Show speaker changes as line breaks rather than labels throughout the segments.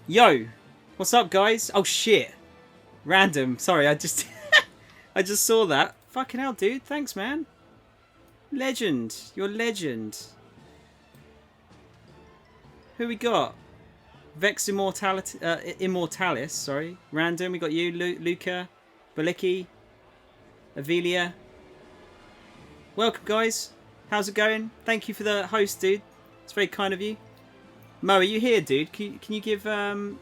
Yo, what's up, guys? Oh shit, random. Sorry, I just I just saw that. Fucking hell, dude. Thanks, man. Legend, you're legend. Who we got? Vex Immortalis. Sorry, random. We got you, Luca, Baliki, Avelia. Welcome, guys. How's it going? Thank you for the host, dude. It's very kind of you. Mo, are you here, dude? Can you give Random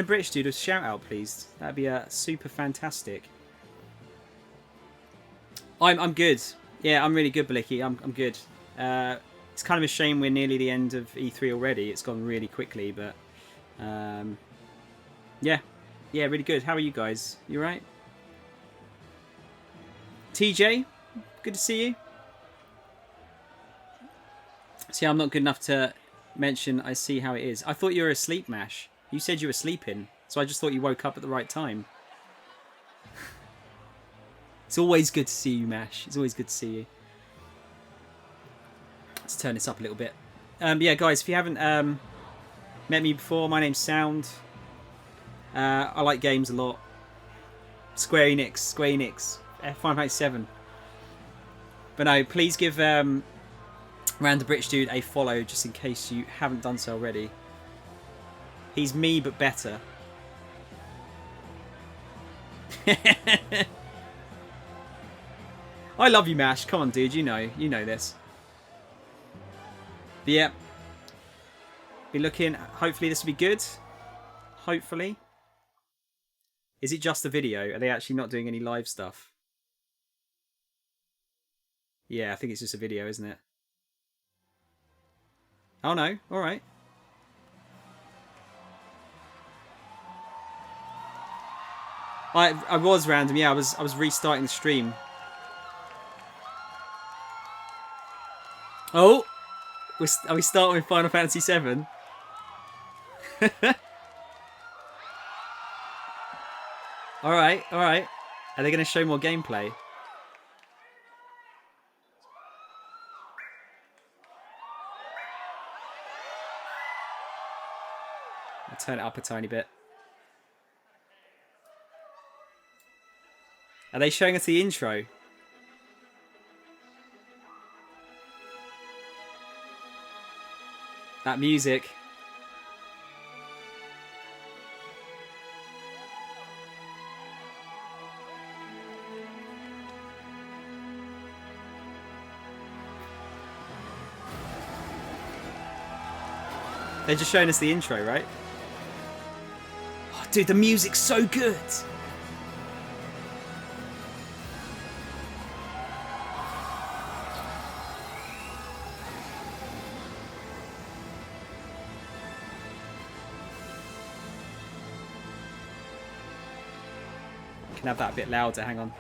British dude a shout out, please? That'd be super fantastic. I'm good. Yeah, I'm really good, Baliki. I'm good. It's kind of a shame we're nearly the end of E3 already. It's gone really quickly, but yeah, really good. How are you guys? You right? TJ, good to see you. See, I'm not good enough to mention I see how it is. I thought you were asleep, Mash. You said you were sleeping, so I just thought you woke up at the right time. It's always good to see you, Mash. It's always good to see you. Let's turn this up a little bit. Yeah, guys, if you haven't met me before, my name's Sound. I like games a lot. Square Enix, Final Fantasy 7. But no, please give Random British Dude a follow, just in case you haven't done so already. He's me, but better. I love you, Mash. Come on, dude. You know this. But yeah, be looking. Hopefully, this will be good. Hopefully. Is it just a video? Are they actually not doing any live stuff? Yeah, I think it's just a video, isn't it? Oh no! All right. I was random. Yeah, I was restarting the stream. Oh, are we starting with Final Fantasy 7? All right. Are they going to show more gameplay? I'll turn it up a tiny bit. Are they showing us the intro? That music. They're just showing us the intro, right? Oh, dude, the music's so good. Can have that a bit louder, hang on.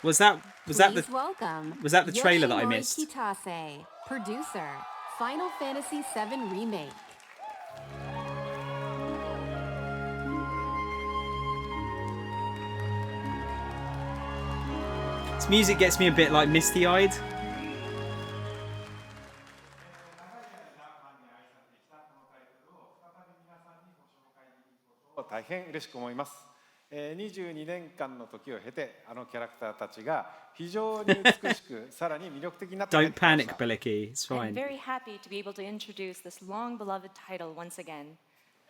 Was that the trailer that I missed?
Kitase, producer, Final Fantasy VII Remake.
This music gets me a bit like misty-eyed.
大変嬉しく思います。22年間の時を経て、あのキャラクターたちが非常に美しく、さらに魅力的になってきました。
Don't panic, Baliki. It's fine.
I'm very happy to be able to introduce this long-beloved title once again.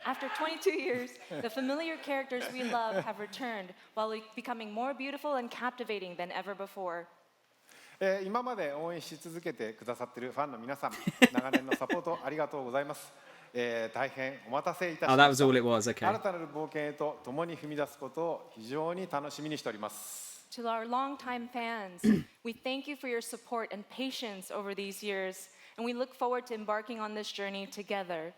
After 22 years, the familiar characters we love have returned while becoming more beautiful and captivating than ever before.
今まで応援し続けてくださっているファンの皆さん、長年のサポートありがとうございます。大変お待たせいたしました。
Oh, that was all it was. Okay.
新たなる冒険へと共に踏み出すことを非常に楽しみにしております。
To our longtime fans, we thank you for your support and patience over these years, and we look forward to embarking on this journey together.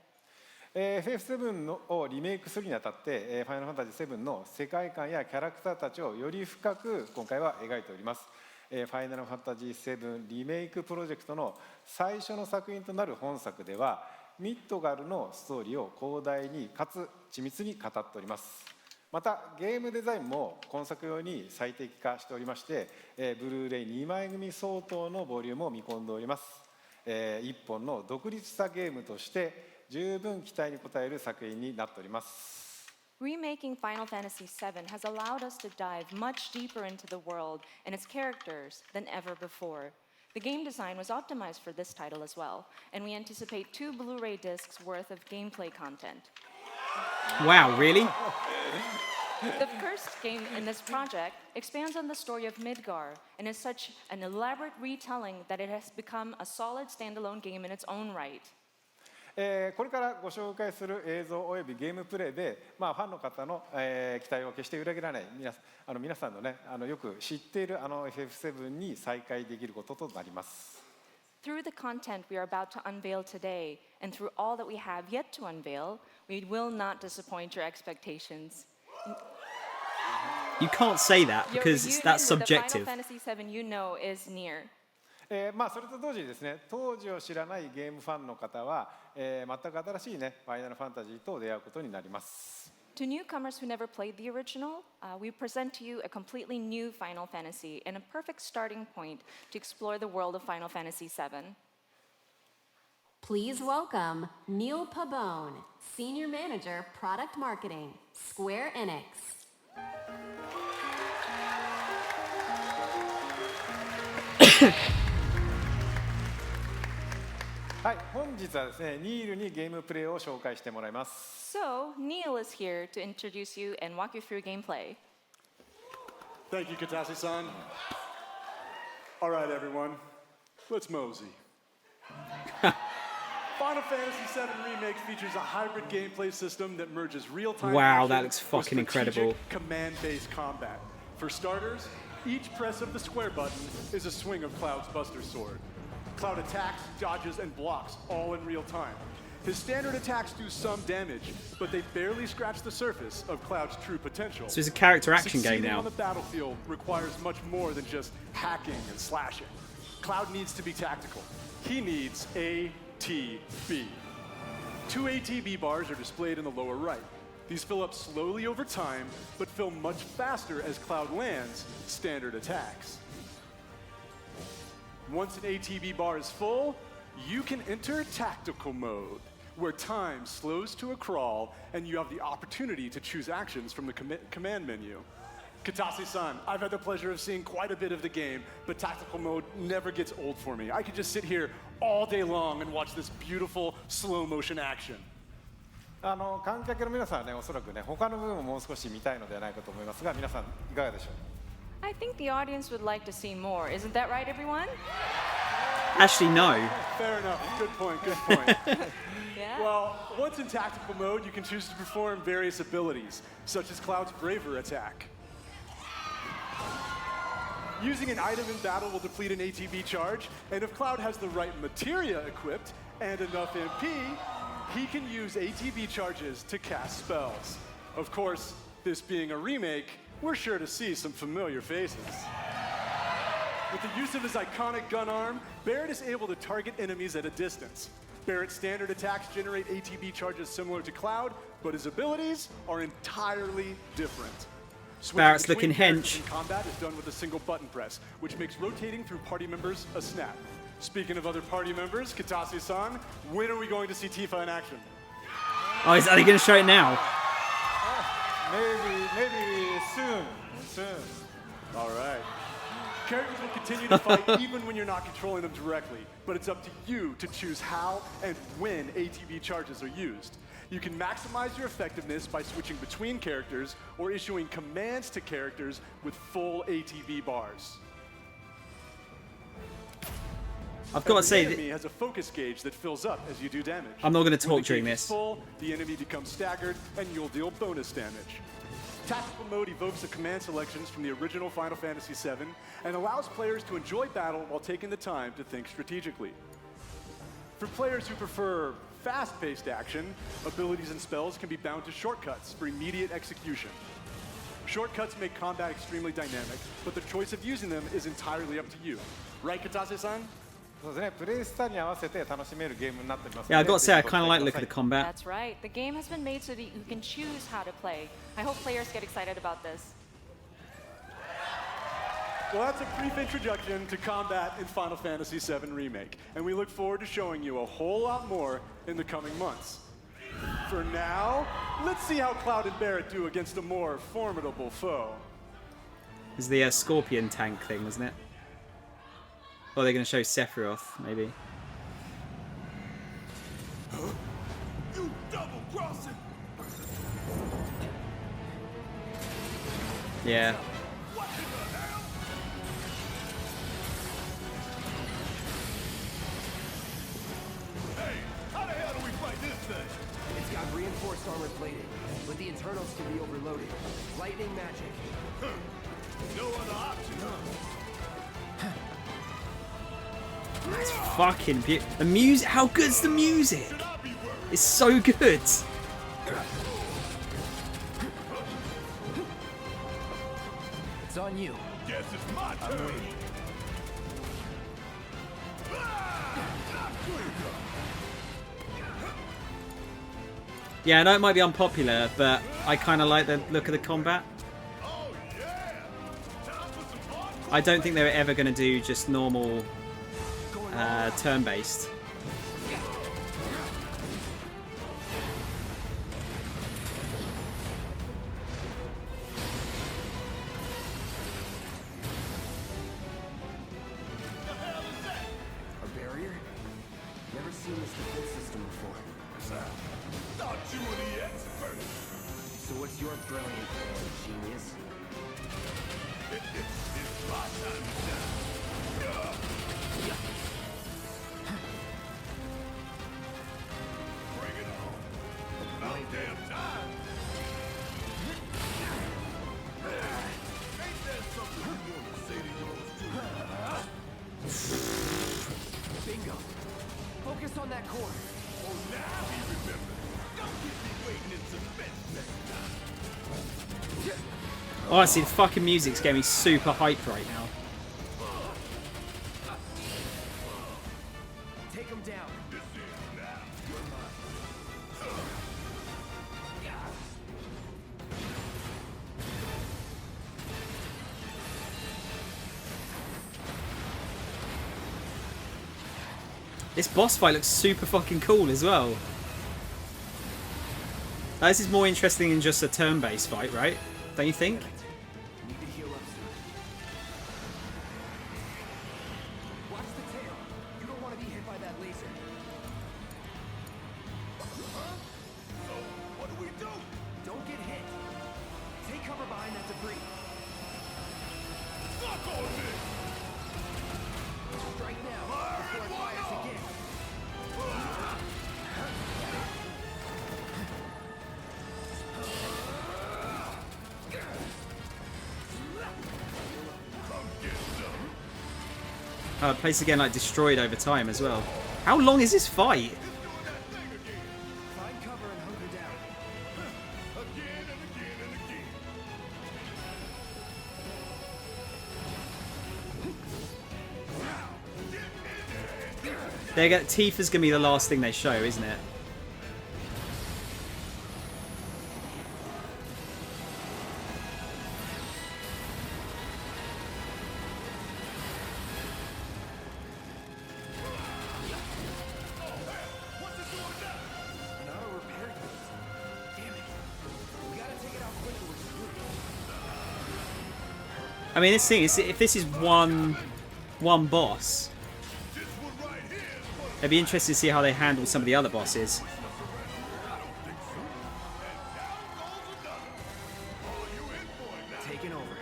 FF7 をリメイクするにあたって、ファイナルファンタジー7の世界観やキャラクターたちをより深く今回は描いております。ファイナルファンタジー7リメイクプロジェクトの最初の作品となる本作では、ミッドガルのストーリーを広大にかつ緻密に語っております。またゲームデザインも今作用に最適化しておりまして、ブルーレイ2枚組相当のボリュームを見込んでおります。一本の独立したゲームとして十分期待に応える作品になっております。
Remaking Final Fantasy VII has allowed us to dive much deeper into the world and its characters than ever before. The game design was optimized for this title as well, and we anticipate 2 Blu-ray discs worth of gameplay content.
Wow, really?
The first game in this project expands on the story of Midgar and is such an elaborate retelling that it has become a solid standalone game in its own right.
これからご紹介する映像およびゲームプレイで、ファンの方の、期待を決して裏切らない皆さんのねよく知っているFF7 に再会できることとなります。
Through the content we are about to unveil today, and through all that we have yet to unveil, we will not disappoint your expectations.
You can't say that
Your
because
reunion
that's
with the
subjective.
Final Fantasy VII you know is near.
それと同時にですね、当時を知らないゲームファンの方は、全く新しいねファイナルファンタジーと出会うことになります。
To newcomers who never played the original, we present to you a completely new Final Fantasy and a perfect starting point to explore the world of Final Fantasy VII.
Please welcome Neil Pabone, Senior Manager, Product Marketing, Square Enix.
はい、本日はですね、ニールにゲームプレイを紹介してもらいます。
So, Neil is here to introduce you and walk you through gameplay.
Thank you, Katase-san. All right, everyone, let's mosey. Final Fantasy VII Remake features a hybrid gameplay system that merges real-time
Wow,
action
that looks fucking
with strategic
incredible.
command-based combat. For starters, each press of the square button is a swing of Cloud's Buster Sword. Cloud attacks, dodges, and blocks all in real time. His standard attacks do some damage, but they barely scratch the surface of Cloud's true potential.
So it's a character action game
Succeeding
now.
on the battlefield requires much more than just hacking and slashing. Cloud needs to be tactical. He needs ATB. 2 ATB bars are displayed in the lower right. These fill up slowly over time, but fill much faster as Cloud lands standard attacks. Once an ATB bar is full, you can enter tactical mode, where time slows to a crawl and you have the opportunity to choose actions from the command menu. Katase-san, I've had the pleasure of seeing quite a bit of the game, but tactical mode never gets old for me. I could just sit here all day long and watch this beautiful slow motion action.
観客の皆さんはね、おそらくね、他の部分ももう少し見たいのではないかと思いますが、皆さんいかがでしょう。
I think the audience would like to see more. Isn't that right, everyone?
Actually, no.
Fair enough. Good point. Good point.
Yeah.
Well, once in tactical mode, you can choose to perform various abilities, such as Cloud's Braver attack. Using an item in battle will deplete an ATB charge, and if Cloud has the right materia equipped and enough MP, he can use ATB charges to cast spells. Of course, this being a remake, we're sure to see some familiar faces. With the use of his iconic gun arm, Barrett is able to target enemies at a distance. Barrett's standard attacks generate ATB charges similar to Cloud, but his abilities are entirely different. Switching
Barrett's
between
looking
characters
hench.
in combat is done with a single button press, which makes rotating through party members a snap. Speaking of other party members, Katase-san, when are we going to see Tifa in action?
Oh, are they going to show it now?
Maybe soon.
All right. Characters will continue to fight even when you're not controlling them directly, but it's up to you to choose how and when ATB charges are used. You can maximize your effectiveness by switching between characters or issuing commands to characters with full ATB bars.
I've got to say,
The enemy has a focus gauge that fills up as you do damage.
I'm not going to
When
talk
the
during
gauge is
this.
full, the enemy becomes staggered, and you'll deal bonus damage. Tactical mode evokes the command selections from the original Final Fantasy VII and allows players to enjoy battle while taking the time to think strategically. For players who prefer fast-paced action, abilities and spells can be bound to shortcuts for immediate execution. Shortcuts make combat extremely dynamic, but the choice of using them is entirely up to you. Right, Katase-san?
そうですね、プレイスタイルに合わせて楽しめるゲームになっておりますの
Yeah,
で
I got to say, I
ぜひ
kind of
ご
like
期
the
待
look
く
of
だ
the
さい
combat.
That's right. The game has been made so that you can choose how to play. I hope players get excited about this.
Well, that's a brief introduction to combat in Final Fantasy VII Remake, and we look forward to showing you a whole lot more in the coming months. For now, let's see how Cloud and Barrett do against a more formidable foe.
It's the Scorpion tank thing, wasn't it? Or they're going to show Sephiroth, maybe.
You double crossing!
Yeah.
What in the hell? Hey, how the hell do we fight this thing?
It's got reinforced armor plating, but the internals can be overloaded. Lightning magic.
No other option, huh?
That's fucking beautiful. The music, how good's the music?
Should I be worried?
It's so good.
It's on you.
Guess it's my turn.
I'm waiting.
Not quick.
Yeah, I know it might be unpopular, but I kind of like the look of the combat.
Oh yeah. Time for some fun.
I don't think they were ever going to do just normal turn-based.
A barrier? Never seen this defense system before.
Thought you were the expert.
So what's your brilliant plan, genius?
It's my time to shine. Bring it on. About damn time. Ain't that something you want to say to yours too?
Bingo. Focus on that core.
Oh, now he remembers. Don't keep me waiting in suspense next time.
Honestly, the fucking music's getting me super hyped right now.
Take him down.
This is now. You're mine.
This boss fight looks super fucking cool as well. Now, this is more interesting than just a turn-based fight, right? Don't you think?
Need to heal up soon. Watch the tail. You don't want to be hit by that laser.
So, what do we do?
Don't get hit. Take cover behind that debris.
Suck on this.
Strike now before it fires again.
Come get some.
Place again like destroyed over time as well. How long is this fight?
It's doing that thing again.
Find cover and hunker down.
Again and again and again.
They get Tifa's gonna be the last thing they show, isn't it?
What's it doing now?
An auto repair unit. Damn it. We gotta take it out quicker with Scrooge.
I mean, this thing is, if this is one boss,
This one right here is what
it'd be interesting to see how they handle some of the other bosses.
I don't think so. And down goes another. Oh, you in for it now.
Taking over.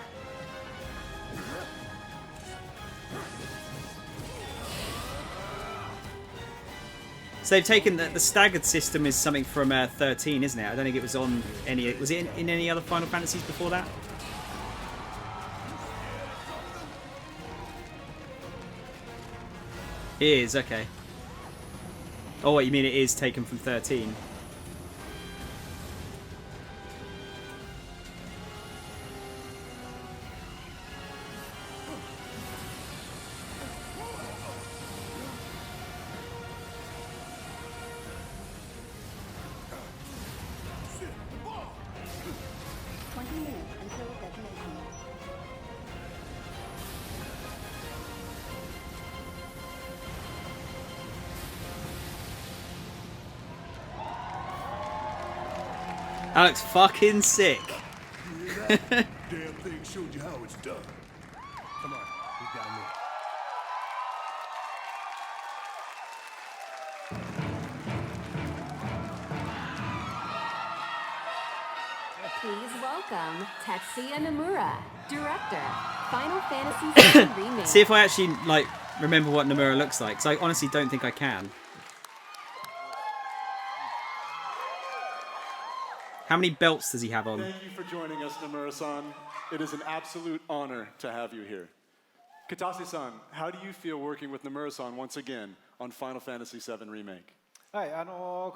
So they've taken the staggered system is something from 13, isn't it? I don't think it was on any. Was it in any other Final Fantasies before that? It is, okay. Oh, what you mean? It is taken from 13. That looks fucking sick.
Damn thing showed you how it's done. Come on, we got me.
Please welcome Tetsuya Nomura, director, Final Fantasy VII Remake.
See if I actually like remember what Nomura looks like, because I honestly don't think I can. How many belts does he have on?
Thank you for joining us, Nomura-san. It is an absolute honor to have you here. Katase-san, how do you feel working with Nomura-san once again on Final Fantasy VII Remake?
はい、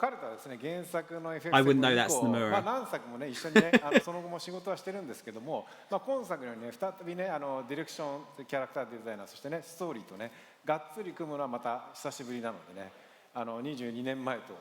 彼とはですね、原作の FF7
I wouldn't know
以
that's
降、
Nomura.
何作もね、一緒にね、その後も仕事はしてるんですけども、今作のようにね、再びね、ディレクション、キャラクターデザイナー、そしてね、ストーリーとね、がっつり組むのはまた久しぶりなのでね、22年前と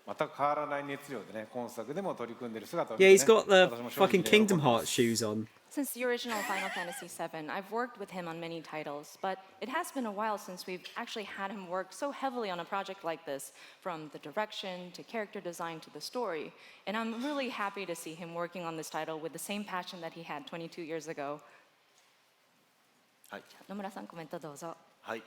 全く変わらない熱量でね、今作でも取り組んでる姿を見
Yeah,
て
he's
ね、
got the
私も正直
fucking
ね、
Kingdom
喜んでま
Hearts
す。
shoes on.
Since the original Final Fantasy VII, I've worked with him on many titles, but it has been a while since we've actually had him work so heavily on a project like this, from the direction to character design to the story. And I'm really happy to see him working on this title with the same passion that he had 22 years ago.
はい。
野村さん、コメントどうぞ。
はい。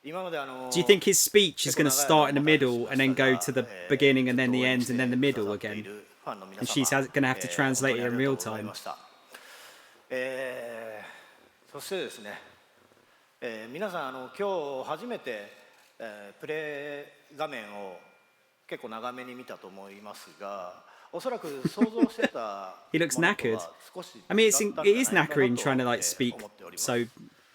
今まで
Do you think his speech is going to start in the middle and then go to the beginning and then the end and then the middle again? And she's going to have to translate it in real time.
そしてですね、皆さん今日初めて、プレイ画面を結構長めに見たと思いますが、おそらく想像してた
He looks knackered. I mean, it is knackering trying to like speak so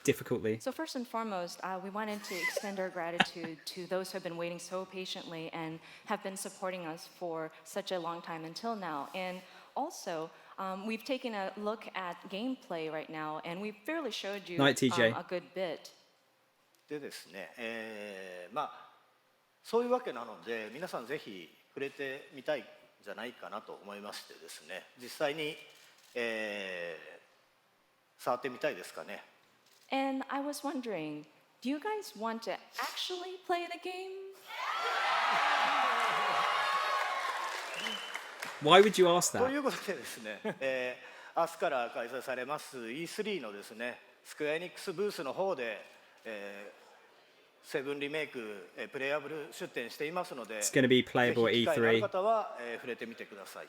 difficultly.
So first and foremost, we wanted to extend our gratitude to those who have been waiting so patiently and have been supporting us for such a long time until now. And also, we've taken a look at gameplay right now, and we've fairly showed you
Night, TJ.
a good bit.
でですね、まあそういうわけなので皆さんぜひ触れてみたいんじゃないかなと思いましてですね、実際に、触ってみたいですかね。
And I was wondering, do you guys want to actually play the game?
Why would you ask
と
that?
いうことでですね、明日から開催されます E3 のですね、スクエアエニックスブースの方で、セブンリメイク、プレイアブル出展していますので、
It's going to be playable at
ぜひ機会のある
E3.
方は、触れてみてください。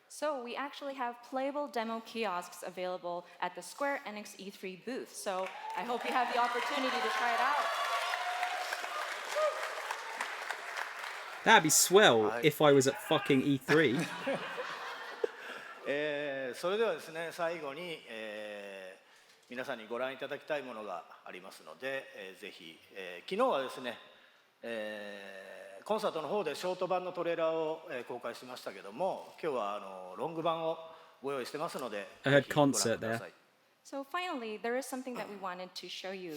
So we actually have playable demo kiosks available at the Square Enix E3 booth. So I hope you have the opportunity to try it out.
That'd be swell if I was at fucking E3.
それではですね、最後に、皆さんにご覧いただきたいものがありますので、ぜひ、昨日はですね、コンサートの方でショート版のトレーラーを、公開しましたけども、今日はロング版をご用意してますので、
I
ぜ
heard
ひご覧く
concert
ださ
there.
い。
So finally, there is something that we wanted to show you.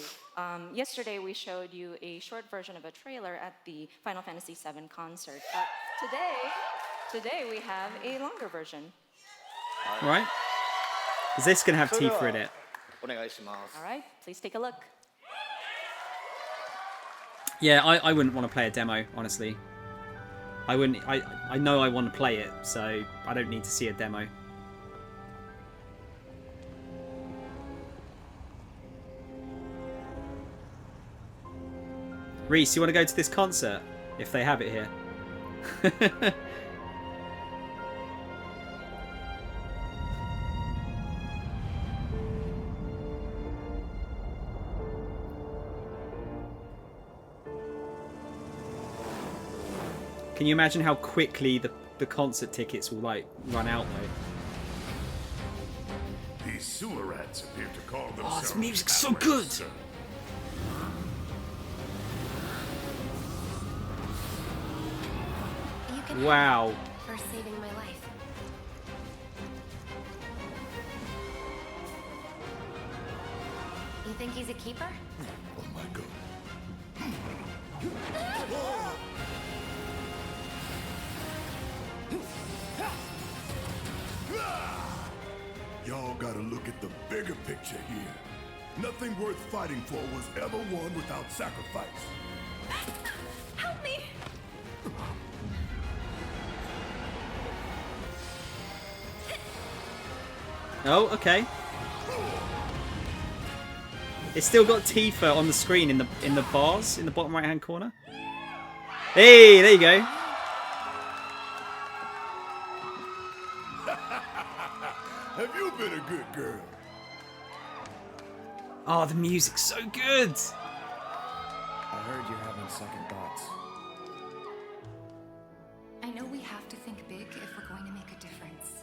Yesterday, we showed you a short version of a trailer at the Final Fantasy VII concert. But today we have a longer version.
Right? Is this going to have
それで
Tifa
は
in it?
お願いします。
All right, please take a look.
Yeah, I wouldn't want to play a demo, honestly. I wouldn't. I know I want to play it, so I don't need to see a demo. Reese, you want to go to this concert? If they have it here. Can you imagine how quickly the concert tickets will like run out though?
These sewer rats appear to call
this
themselves.
music's so good.
You can
Wow.
for saving my life. You think he's a keeper?
Oh my god. Y'all gotta look at the bigger picture here. Nothing worth fighting for was ever won without sacrifice.
Help me!
Oh, okay. It's still got Tifa on the screen in the bars in the bottom right hand corner. Hey, there you go.
Have you been a good girl?
Oh, the music's so good.
I heard you're having second thoughts.
I know we have to think big if we're going to make a difference.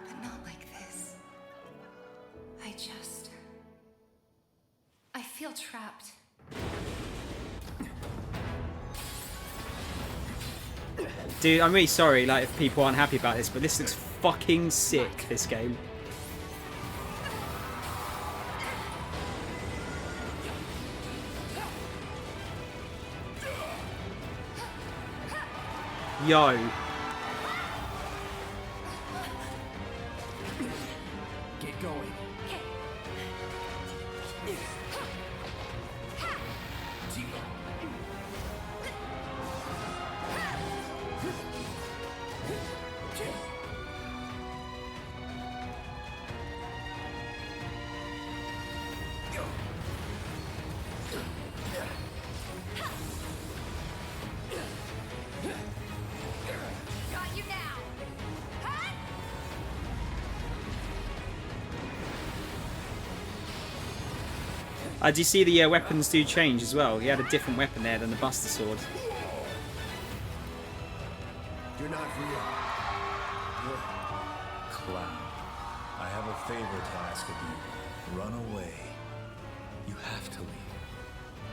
But not like this. I feel trapped.
Dude, I'm really sorry like if people aren't happy about this, but this looks fucking sick, this game. Yo.
Get going.
Got you now.
Do you see the weapons do change as well? He had a different weapon there than the Buster Sword.
You're not real.
Cloud, I have a favor to ask of you. Run away. You have to leave.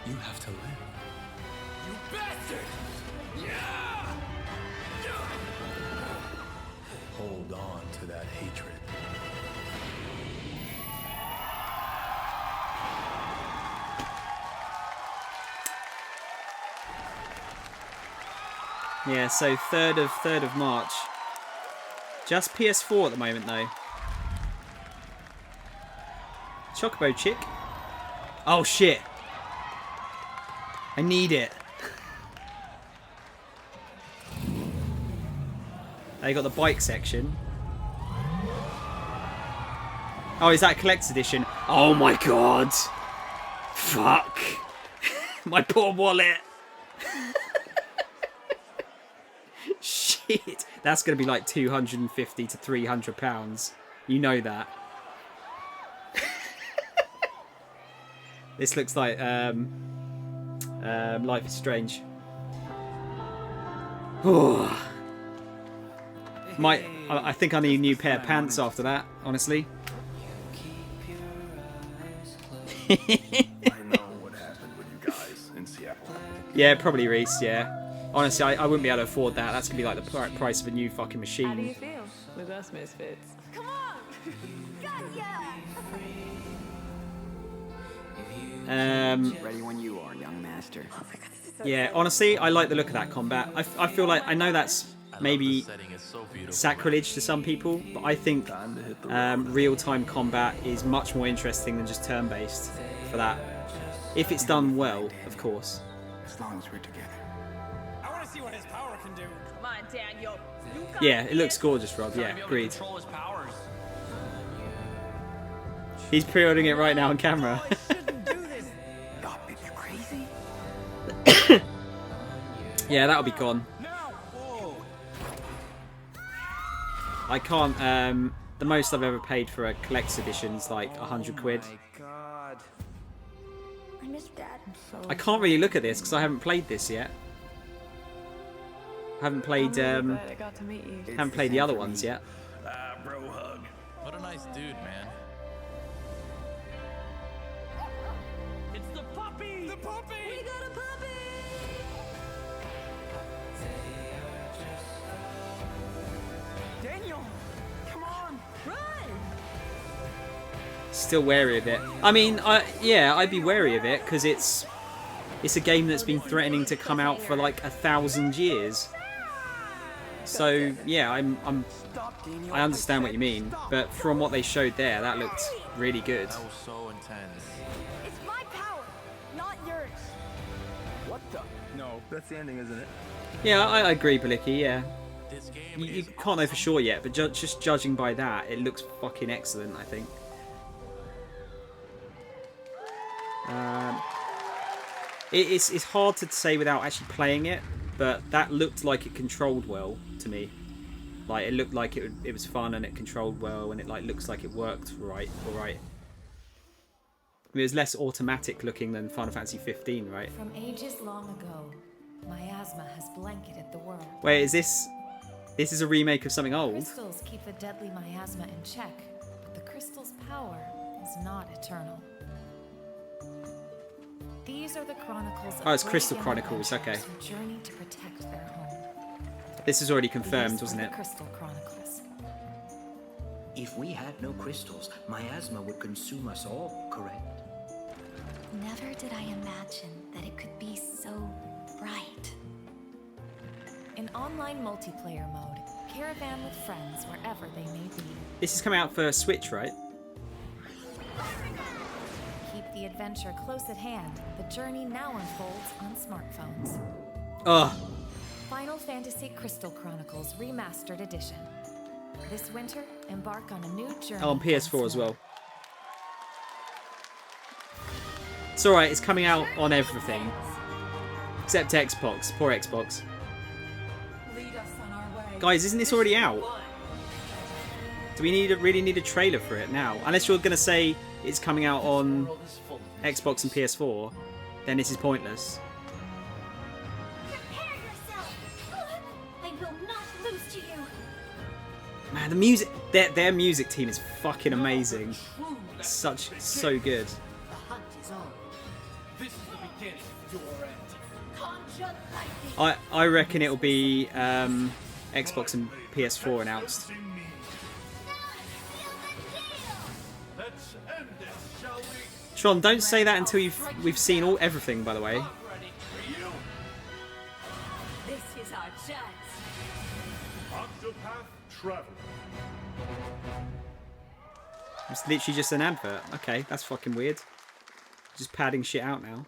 You have to live.
You bastard!
Hold on to that hatred.
Yeah, so 3rd of March. Just PS4 at the moment though. Chocobo chick. Oh shit. I need it. They got the bike section. Oh, is that collector's edition? Oh my god. Fuck. My poor wallet. Shit. That's going to be like 250 to 300 pounds. You know that. This looks like Life is Strange. I think I need a new pair of pants after that, honestly.
I know what happened with you guys in Seattle.
Yeah, probably Reese, yeah. Honestly, I wouldn't be able to afford that. That's going to be like the price of a new fucking machine.
How do you feel with us misfits?
Come on! Got ya!
Ready when you are, young master.
Yeah, honestly, I like the look of that combat. I feel like, I know that's maybe sacrilege to some people, but I think real-time combat is much more interesting than just turn-based for that. If it's done well, of course.
As long as we're together.
I want to see what his power can do. Come on, Daniel.
Yeah, it looks gorgeous, Rob. Yeah, agreed. He's pre-ordering it right now on camera. Yeah, that'll be gone. I can't, the most I've ever paid for a collector's edition is like 100 quid.
God.
I miss Dad.
I can't really look at this because I haven't played this yet. I haven't played, haven't played the other ones yet.
Bro hug.
What a nice dude, man.
It's the puppy! The puppy! We got a puppy! Daniel! Come on! Run!
Still wary of it. I mean, yeah, I'd be wary of it because it's a game that's been threatening to come out for like 1,000 years. So yeah, I understand what you mean, but from what they showed there, that looked really good.
That was so intense.
It's my power, not yours.
What the? No, that's the ending, isn't it?
Yeah, I agree, Balicki, yeah.
This game
you
is
can't know for sure yet, but just judging by that, it looks fucking excellent, I think. It's hard to say without actually playing it, but that looked like it controlled well to me. Like, it looked like it was fun and it controlled well, and it like looks like it worked right. All right. I mean, it was less automatic looking than Final Fantasy 15, right?
From ages long ago, miasma has blanketed the world.
Wait, is this? This is a remake of something old?
Crystals keep the deadly miasma in check, but the crystal's power is not eternal. These are the chronicles of
Oh, it's
brave
Crystal
young
Chronicles, okay.
adventurers who journey to protect their home.
This is already confirmed,
These
wasn't
are
it?
the Crystal Chronicles.
If we had no crystals, miasma would consume us all, correct?
Never did I imagine that it could be so bright.
In online multiplayer mode, caravan with friends wherever they may be.
This is coming out for Switch, right?
Keep the adventure close at hand. The journey now unfolds on smartphones.
Ugh.
Final Fantasy Crystal Chronicles Remastered Edition. This winter, embark on a new journey.
Oh, on PS4 as well. It's alright, it's coming out on everything. Except Xbox. Poor Xbox. Guys, isn't this already out? Do we really need a trailer for it now? Unless you're going to say it's coming out on Xbox and PS4, then this is pointless.
Prepare yourself! I will not lose to you!
Man, the music, their music team is fucking amazing. So good.
The hunt is on. This is the beginning of your end. Conjure lightning.
I reckon it'll be Xbox and PS4 announced.
Let's end this, shall we?
Tron, don't say that until we've seen everything, by the way.
This is our chance. Octopath Traveler.
It's literally just an advert. Okay, that's fucking weird. Just padding shit out now.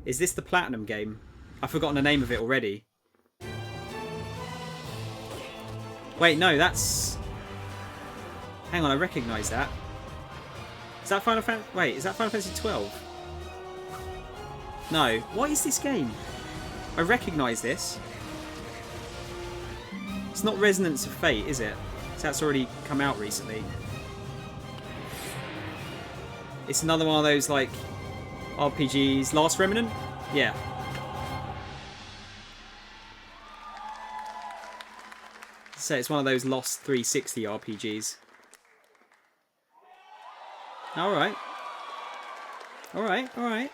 Is this the Platinum game? I've forgotten the name of it already. Wait, no, that's... Hang on, I recognise that. Is that Final Fantasy... Wait, is that Final Fantasy 12? No. What is this game? I recognise this. It's not Resonance of Fate, is it? So that's already come out recently. It's another one of those, like, RPGs. Last Remnant? Yeah. So it's one of those Lost 360 RPGs. Alright. Alright.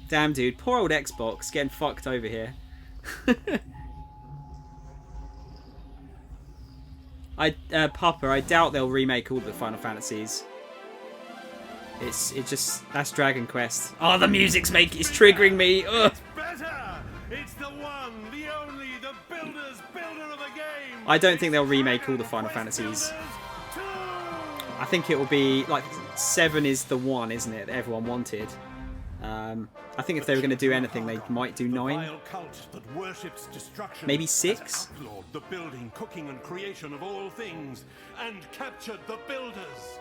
Damn, dude. Poor old Xbox getting fucked over here. Papa, I doubt they'll remake all the Final Fantasies. That's Dragon Quest. Oh, the music's it's triggering me. Ugh.
It's better. It's the one, the only, the builder of the game.
I don't think they'll remake all the Final Fantasies. I think it will be like 7 is the one, isn't it? That everyone wanted. I think if they were going to do anything, they might do 9. Maybe 6.
Outlawed the building, cooking, and creation of all things, and captured the builders.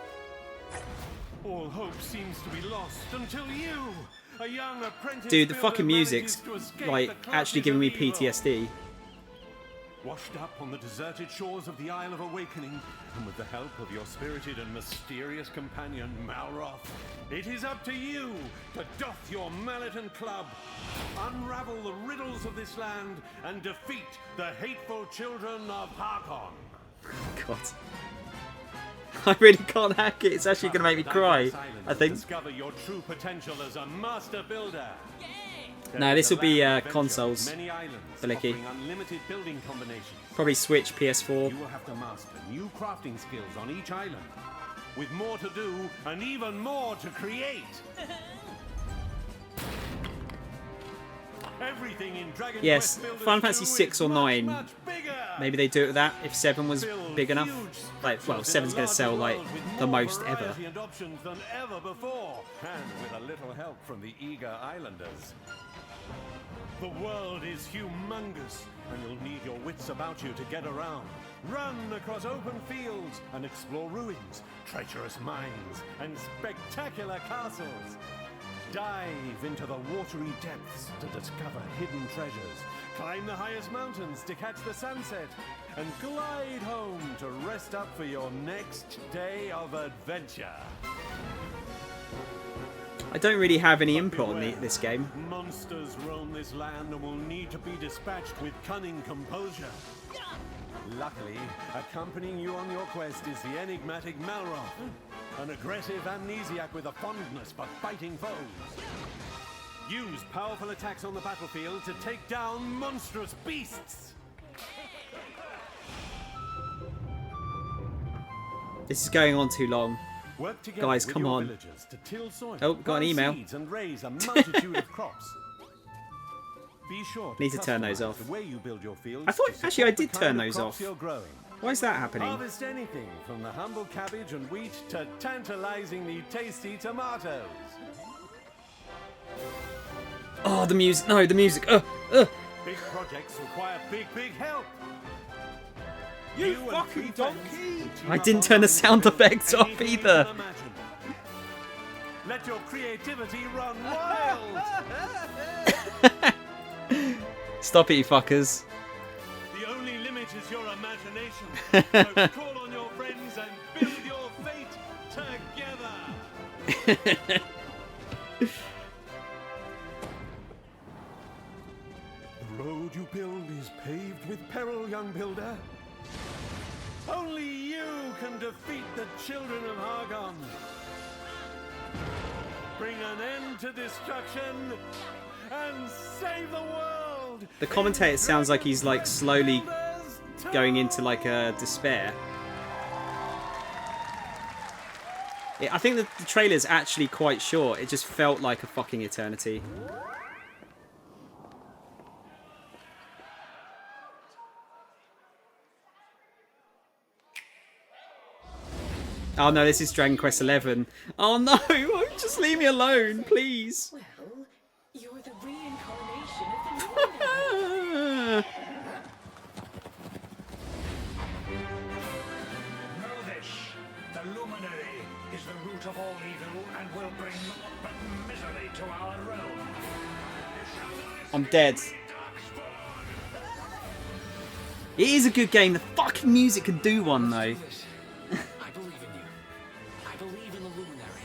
All hope seems to be lost until you, a young apprentice.
Dude, the fucking music's like actually giving me PTSD.
Washed up on the deserted shores of the Isle of Awakening, and with the help of your spirited and mysterious companion, Malroth, it is up to you to doff your mallet and club, unravel the riddles of this land, and defeat the hateful children of Harkon.
God. I really can't hack it. It's actually going to make me cry, I think.
Discover your true potential as a master builder.
No, this will be consoles. Flicky. Probably Switch, PS4.
You will have to master new crafting skills on each island, with more to do and even more to create. Everything in Dragon
Yes,
Quest Builders
Final Fantasy
2
6
is
or
much,
9.
much bigger.
Maybe they do it with that if 7 was
Build
big enough.
huge
Like, well,
structures in a
7's going to sell like
larger world with
the
more
most ever.
variety and options than ever before, and with a little help from the eager islanders. The world is humongous, and you'll need your wits about you to get around. Run across open fields and explore ruins, treacherous mines, and spectacular castles. Dive into the watery depths to discover hidden treasures. Climb the highest mountains to catch the sunset. And glide home to rest up for your next day of adventure.
I don't really have any input on this game.
Monsters roam this land and will need to be dispatched with cunning composure. Luckily, accompanying you on your quest is the enigmatic Malroth, an aggressive amnesiac with a fondness for fighting foes. Use powerful attacks on the battlefield to take down monstrous beasts.
This is going on too long.
Work together
Guys,
with
come
your
on.
villagers to till soil,
Oh, got an
plant
email.
seeds and raise a multitude of crops. Be sure
Need to turn those
customize
off.
the way you build your fields
I thought
to
actually I
support the
did turn
kind of
those
crops
off.
you're growing.
Why is that happening?
Harvest anything from the humble cabbage and wheat to tantalizingly tasty tomatoes.
Oh, the music. No, the music.
Big projects require big help. You fucking donkey!
I didn't turn the sound effects off either.
Let your creativity run wild.
Stop it, you fuckers.
The only limit is your imagination. So call on your friends and build your fate together. The road you build is paved with peril, young builder. Only you can defeat the children of Hargon. Bring an end to destruction and save the world.
The commentator sounds like he's like slowly going into like a despair. Yeah, I think that the trailer's actually quite short. It just felt like a fucking eternity. Oh no, this is Dragon Quest XI. Oh no, just leave me alone, please.
Well, you're the reincarnation of the
Know this. The Luminary is the root of all evil and will bring naught but misery to our realm.
I'm dead. It is a good game. The fucking music can do one though.
I believe in you. I believe in the Luminary.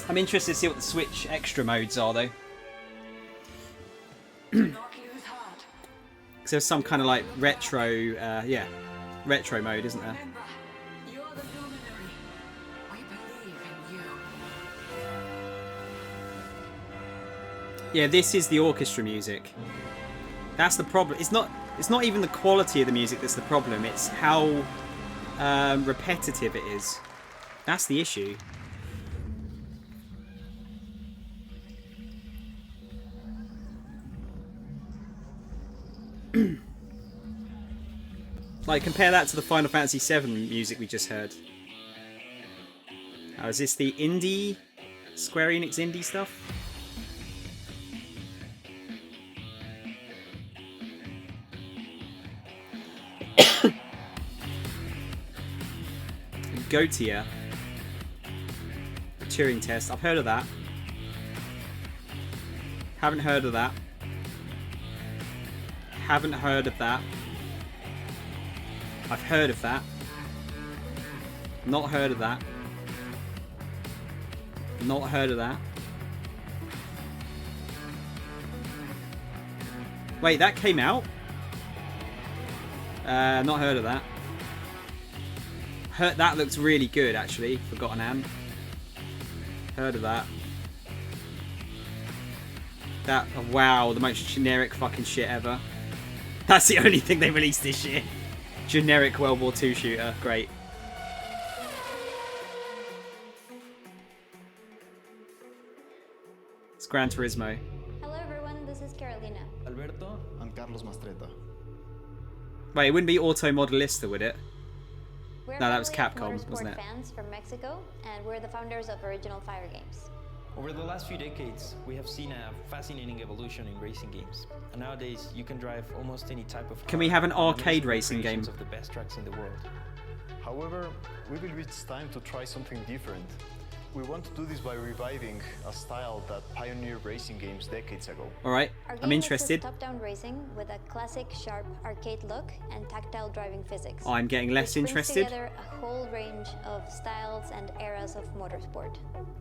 I'm interested to see what the Switch extra modes are though. Because there's some kind of like retro, yeah, retro mode, isn't there?
You're the Luminary. We believe in you.
Yeah, this is the orchestra music. That's the problem. It's not even the quality of the music that's the problem. It's how repetitive it is. That's the issue. Like, compare that to the Final Fantasy VII music we just heard. Oh, is this the indie? Square Enix indie stuff? Gotia. Turing test. I've heard of that. Haven't heard of that. Haven't heard of that. I've heard of that. Not heard of that. Not heard of that. Wait, that came out? Not heard of that. That looks really good, actually. Forgotten Am. Heard of that. That, oh, wow, the most generic fucking shit ever. That's the only thing they released this year. Generic World War II shooter. Great. It's Gran Turismo.
Hello everyone, this is Carolina.
Alberto and Carlos Mastreta.
Wait, it wouldn't be Auto Modelista, would it?
We're
No, that was
family of
Capcom,
motorsport
wasn't it?
fans from Mexico, and we're the founders of Original Fire Games.
Over the last few decades, we have seen a fascinating evolution in racing games. And nowadays, you can drive almost any type of car.
Can we have an
and
arcade
amazing
racing
recreations
game?
of the best tracks in the world.
However, we believe it's time to try something different. We want to do this by reviving a style that pioneered racing games decades ago.
Alright,
Our
I'm
game
interested.
mixes top-down racing with a classic, sharp arcade look and tactile driving physics.
I'm getting less
which brings
interested.
together a whole range of styles and eras of motorsport.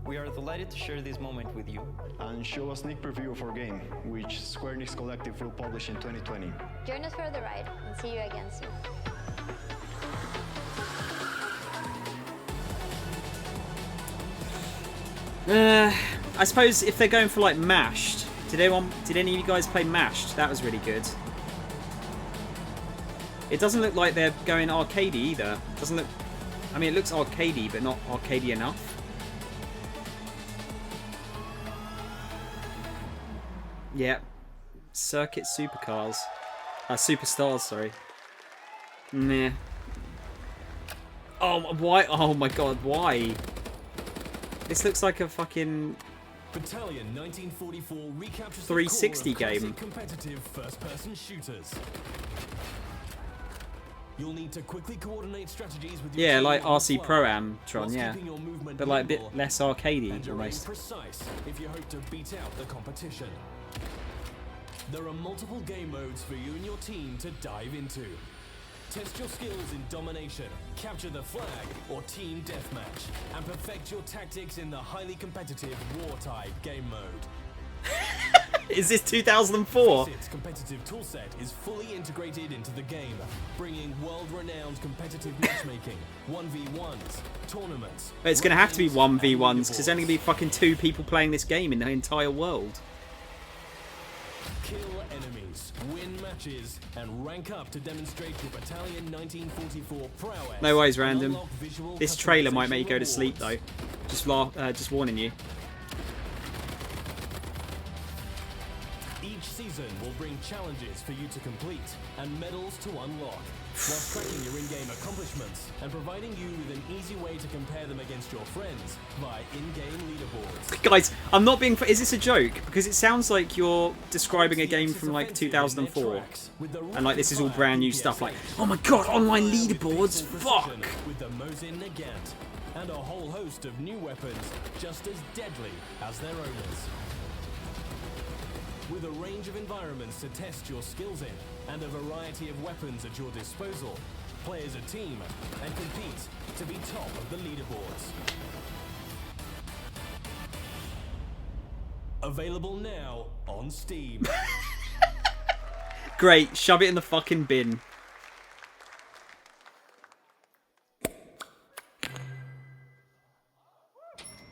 We are delighted to share this moment with you.
And show a sneak preview of our game, which Square Enix Collective will publish in 2020.
Join us for the ride, and see you again soon.
I suppose if they're going for like Mashed, did any of you guys play Mashed? That was really good. It doesn't look like they're going arcadey either. It doesn't look. I mean, it looks arcadey, but not arcadey enough. Yeah, Circuit Supercars, Superstars. Sorry. Nah. Oh, why? Oh my God, why? This looks like a fucking
Battalion 1944 recaptures
360
the core of
game.
classic competitive first-person shooters. You'll need to quickly coordinate strategies with your
Yeah,
team
like
on the
RC
fly,
Pro-Am Tron,
whilst
yeah.
keeping your movement
But like a bit
nimble
less arcadey
and your aim
almost.
precise if you hope to beat out the competition. There are multiple game modes for you and your team to dive into. Test your skills in domination, capture the flag, or team deathmatch, and perfect your tactics in the highly competitive war-type game mode.
Is this 2004?
Its competitive toolset is fully integrated into the game, bringing world-renowned competitive matchmaking, 1v1s, tournaments.
But it's going to have to be 1v1s because there's only going to be fucking 2 people playing this game in the entire world.
Kill enemies, win matches, and rank up to demonstrate your Battalion 1944 prowess.
No worries,
and
random.
unlock visual
This trailer might
customization
make you go to sleep though.
rewards.
Just warning you.
Each season will bring challenges for you to complete and medals to unlock, whilst tracking your in-game accomplishments and providing you with an easy way to compare them against your friends via in-game leaderboards.
Guys, I'm not being... Is this a joke? Because it sounds like you're describing a game from like 2004. And like this is all brand new stuff. Like, oh my god, online leaderboards? Fuck!
With the Mosin Nagant, and a whole host of new weapons just as deadly as their owners. With a range of environments to test your skills in, and a variety of weapons at your disposal, play as a team and compete to be top of the leaderboards. Available now on Steam.
Great, shove it in the fucking bin.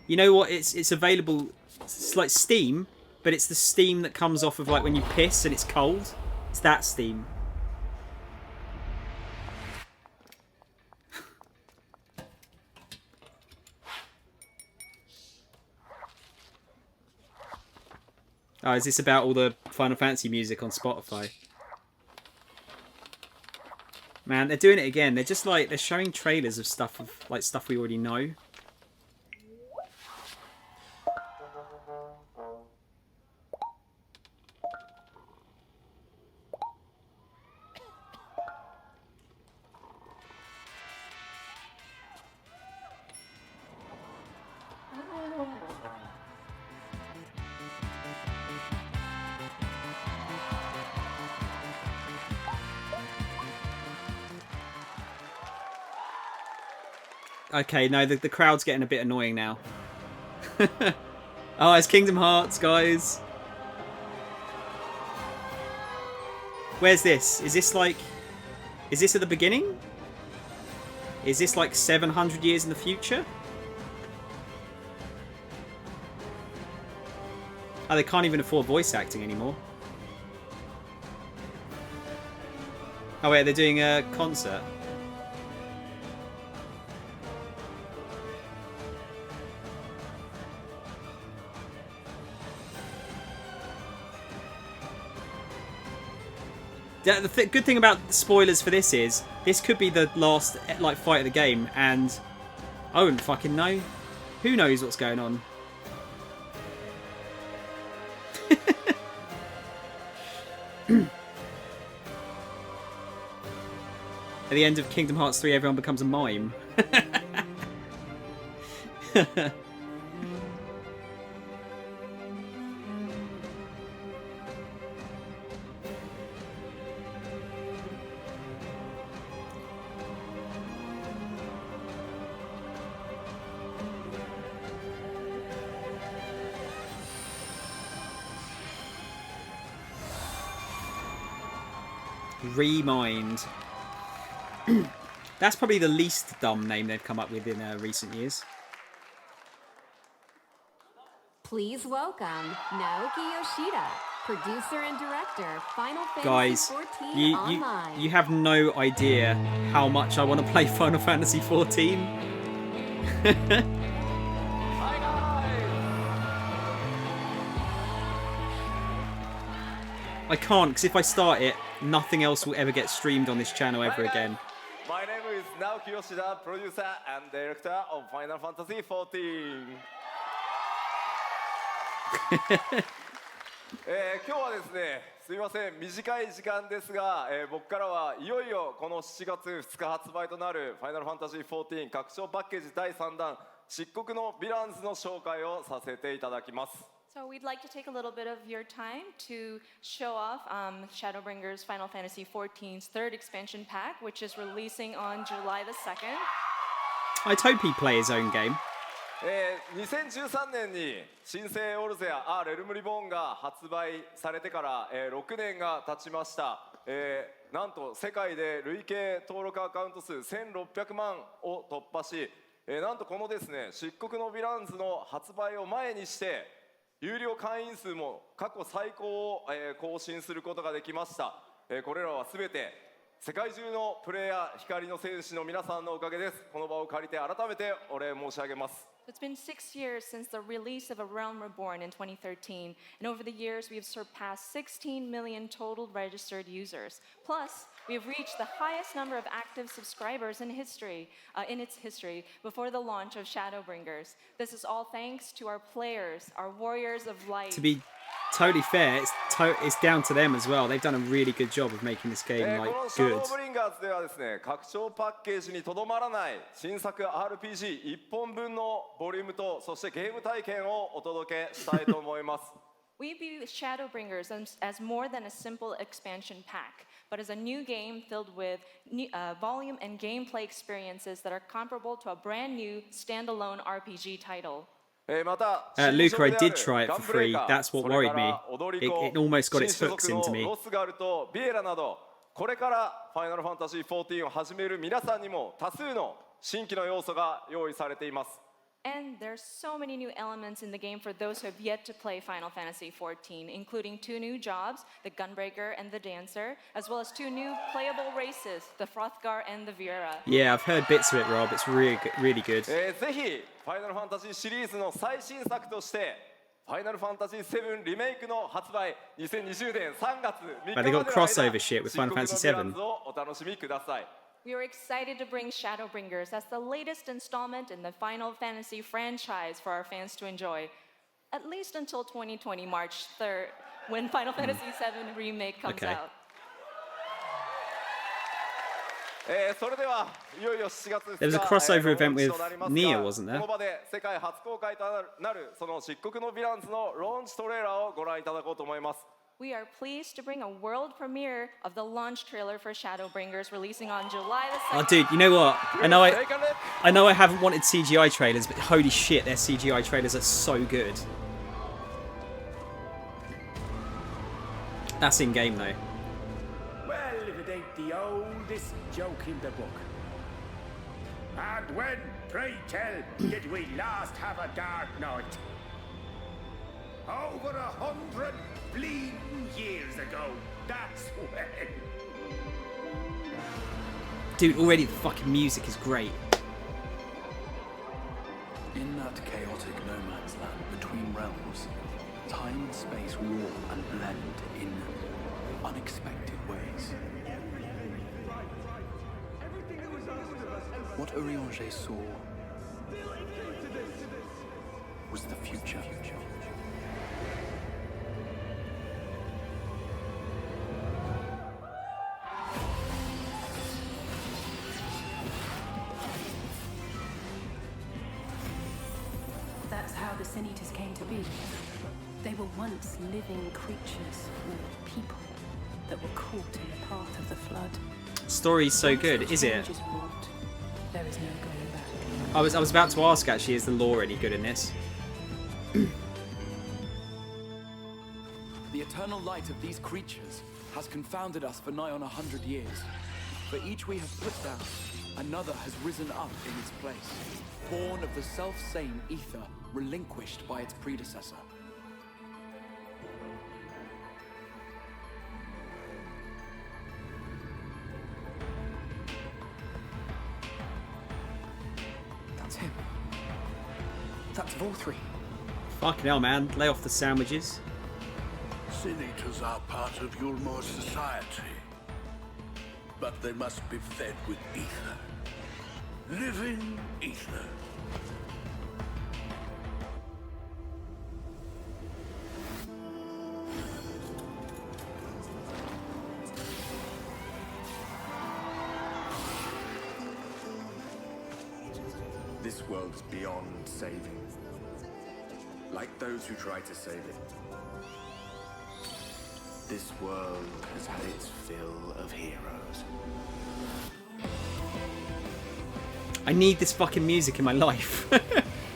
You know what? It's available. It's like Steam, but it's the steam that comes off of like when you piss and it's cold. It's that steam. Oh, is this about all the Final Fantasy music on Spotify? Man, they're doing it again. They're just like, they're showing trailers of stuff we already know. Okay, no, the crowd's getting a bit annoying now. Oh, it's Kingdom Hearts, guys. Where's this? Is this like... Is this at the beginning? Is this like 700 years in the future? Oh, they can't even afford voice acting anymore. Oh wait, they're doing a concert. Yeah, the good thing about spoilers for this is this could be the last like fight of the game, and I wouldn't fucking know. Who knows what's going on? At the end of Kingdom Hearts 3, everyone becomes a mime. Remind. That's probably the least dumb name they've come up with in recent years.
Please welcome Naoki Yoshida, producer and director, Final
Guys,
Fantasy XIV Online.
you have no idea how much I want to play Final Fantasy XIV. I can't, because if I start it, nothing else will ever get streamed on this channel ever again.
My name is Naoki Yoshida, producer and director of Final Fantasy XIV. 今日はですね、すみません、短い時間ですが、僕からはいよいよこの7月2日発売となる Final Fantasy XIV 拡張パッケージ第3弾漆黒のヴィランズの紹介をさせていただきます。
So we'd like to take a little bit of your time to show off Shadowbringers Final Fantasy XIV's third expansion pack, which is releasing on July the 2nd.
I'd hope he'd play his own game.
2013年に新生オルゼア・レルムリボーンが発売されてから、6年が経ちました。なんと世界で累計登録アカウント数1600万を突破し、なんとこのですね、漆黒のヴィランズの発売を前にして有料会員数も過去最高を更新することができました。これらはすべて世界中のプレイヤー、光の戦士の皆さんのおかげです。この場を借りて改めてお礼申し上げます。
It's been 6 years since the release of A Realm Reborn in 2013, and over the years we have surpassed 16 million total registered users. Plus, we have reached the highest number of active subscribers in history, in its history, before the launch of Shadowbringers. This is all thanks to our players, our warriors of light.
To be totally fair, it's down to them as well. They've done a really good job of making this game like good.
この Shadowbringers ではですね、拡張パッケージにとどまらない新作 RPG1 本分のボリュームとそしてゲーム体験をお届けしたいと思います。
We view Shadowbringers as more than a simple expansion pack, but as a new game filled with volume and gameplay experiences that are comparable to a brand new standalone RPG title.
Luca, I did try it for free. That's what worried me. It almost got its hooks into me.
これからファイナルファンタジー14を始める皆さんにも多数の新規の要素が用意されています。
And there's so many new elements in the game for those who have yet to play Final Fantasy XIV, including 2 new jobs, the Gunbreaker and the Dancer, as well as 2 new playable races, the Frothgar and the Viera.
Yeah, I've heard bits of it, Rob. It's really good.
ぜひファイナルファンタジーシリーズの最新作としてファイナルファンタジー7リメイクの発売2020年3月3日までの間
But they got crossover shit with Final Fantasy 7.
をお楽しみください。
We are excited to bring Shadowbringers as the latest installment in the Final Fantasy franchise for our fans to enjoy, at least until 2020 March 3rd, when Final Fantasy VII Remake comes out.
それではいよいよ7月2日
There was a crossover event with Nier, wasn't there?
この場で世界初公開となるその漆黒のヴィランズのローンチトレーラーをご覧いただこうと思います。
We are pleased to bring a world premiere of the launch trailer for Shadowbringers, releasing on July the 2nd.
Oh, dude, you know what? I know I haven't wanted CGI trailers, but holy shit, their CGI trailers are so good. That's in game though.
Well, if it ain't the oldest joke in the book. And when, pray tell, did we last have a dark night? Over 100 bleeding years ago, that's when.
Dude, already the fucking music is great.
In that chaotic no man's land between realms, time and space warp and blend in unexpected ways. What Urianger saw was the future.
That's how the Sin Eaters came to be. They were once living creatures, or people, that were caught in the path of the flood.
Story's so
Once
good,
the
is it?
change is wrought, there is no going back.
I was about to ask actually, is the lore any good in this?
The eternal light of these creatures has confounded us for nigh on 100 years. For each we have put down, another has risen up in its place, born of the self-same ether relinquished by its predecessor. That's him. That's Vorthree.
Fucking hell, man. Lay off the sandwiches.
Sin Eaters are part of Yulmor's society. But they must be fed with ether. Living ether.
This world is beyond saving. Like those who try to save it. This world has had its fill of heroes.
I need this fucking music in my life.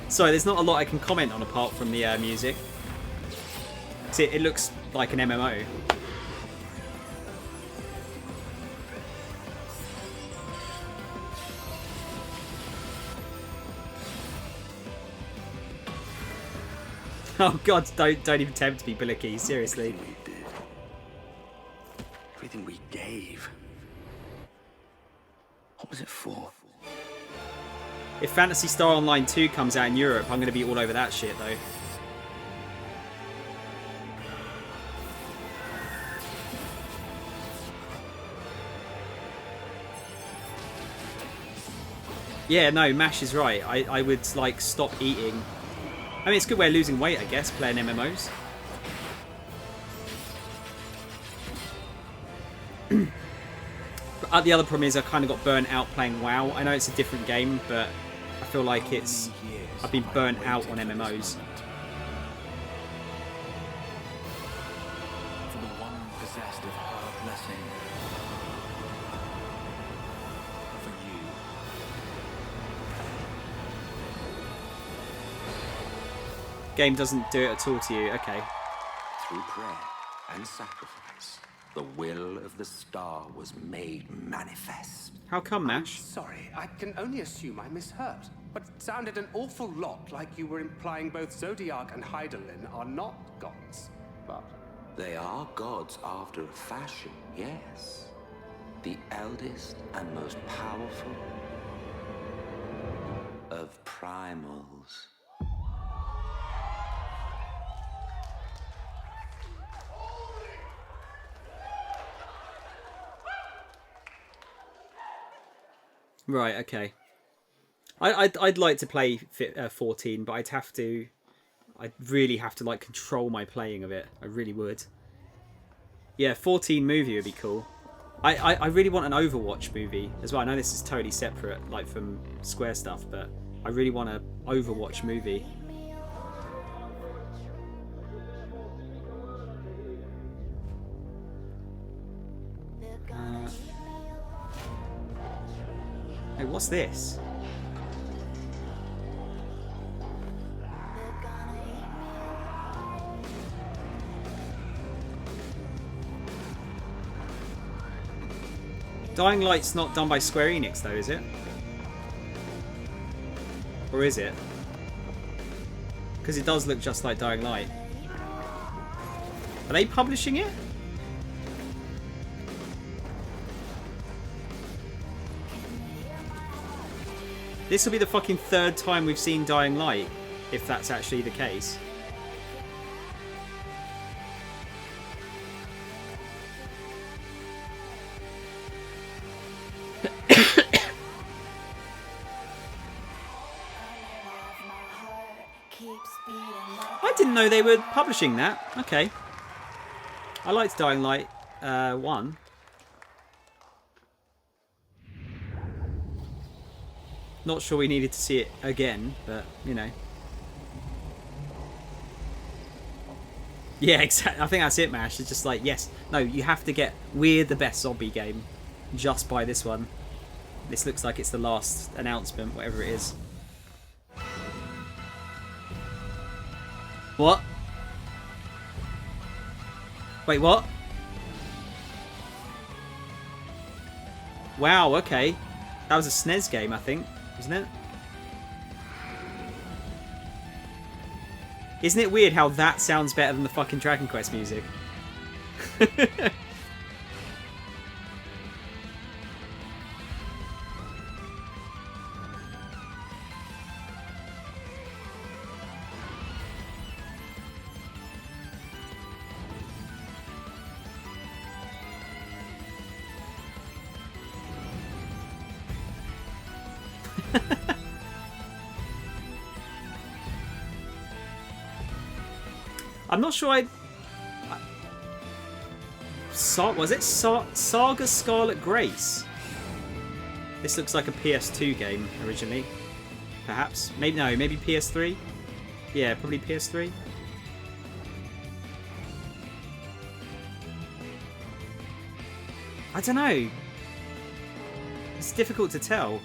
Sorry, there's not a lot I can comment on apart from the music. See, it looks like an MMO. Oh god, don't even tempt me, Billicky, seriously.
Everything we gave. What was it for?
If Phantasy Star Online 2 comes out in Europe, I'm going to be all over that shit, though. Yeah, no, Mash is right. I would, like, stop eating. I mean, it's a good way of losing weight, I guess, playing MMOs. But the other problem is I kind of got burnt out playing WoW. I know it's a different game, but I feel like I've been burnt out on MMOs.
For the one possessed of her blessing. For you.
Game doesn't do it at all to you. Okay.
Through prayer and sacrifice, the will of the star was made manifest.
How come, Mash?
Sorry, I can only assume I misheard. But it sounded an awful lot like you were implying both Zodiac and Hydaelyn are not gods. But
They are gods after a fashion, yes. The eldest and most powerful of primals.
Right, okay. I'd like to play 14, but I'd really have to like control my playing of it. I really would. Yeah, 14 movie would be cool. I really want an Overwatch movie as well. I know this is totally separate, like from Square stuff, but I really want an Overwatch movie. Hey, what's this? Dying Light's not done by Square Enix though, is it? Or is it? Because it does look just like Dying Light. Are they publishing it? This will be the fucking third time we've seen Dying Light, if that's actually the case. I didn't know they were publishing that. Okay. I liked Dying Light 1. Not sure we needed to see it again, but, you know. Yeah, exactly. I think that's it, Mash. It's just like, yes. No, you have to get... We're the best zombie game. Just by this one. This looks like it's the last announcement, whatever it is. What? Wait, what? Wow, okay. That was a SNES game, I think. Isn't it? Isn't it weird how that sounds better than the fucking Dragon Quest music? I'm not sure was it Saga Scarlet Grace? This looks like a PS2 game originally. Perhaps. Maybe no, maybe PS3? Yeah, probably PS3. I don't know. It's difficult to tell.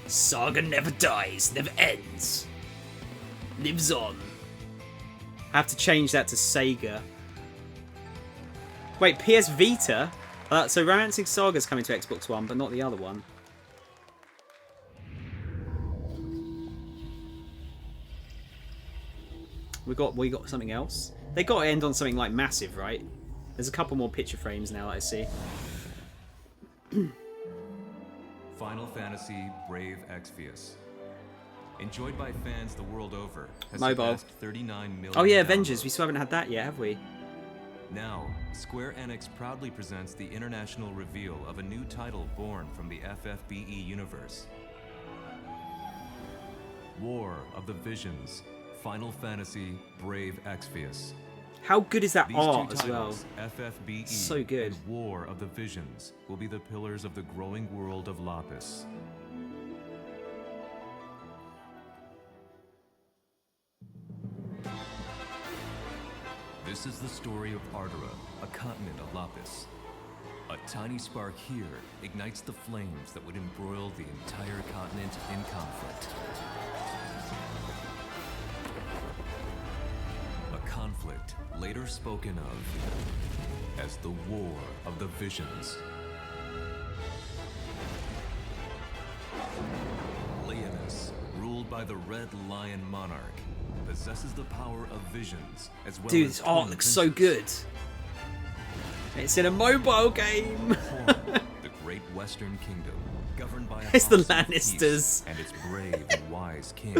Saga never dies, never ends. Lives on. I have to change that to Sega. Wait, PS Vita? So Romancing Saga's coming to Xbox One, but not the other one. We got something else. They got to end on something like massive, right? There's a couple more picture frames now that I see.
Final Fantasy Brave Exvius. Enjoyed by fans the world over, has
Mobile.
surpassed 39 million.
Oh yeah,
downloads.
Avengers. We still haven't had that yet, have we?
Now, Square Enix proudly presents the international reveal of a new title born from the FFBE universe. War of the Visions, Final Fantasy Brave Exvius.
How good is that
These
art
two
as well?
titles, FFBE
So good.
and War of the Visions, will be the pillars of the growing world of Lapis. This is the story of Ardora, a continent of Lapis. A tiny spark here ignites the flames that would embroil the entire continent in conflict. A conflict later spoken of as the War of the Visions. Leonis, ruled by the Red Lion Monarch, possesses the power of visions as well.
Dude,
as
this art looks so good. It's in a mobile game.
The Great Western Kingdom, governed by a
It's the
house of peace
Lannisters.
and its brave and wise king.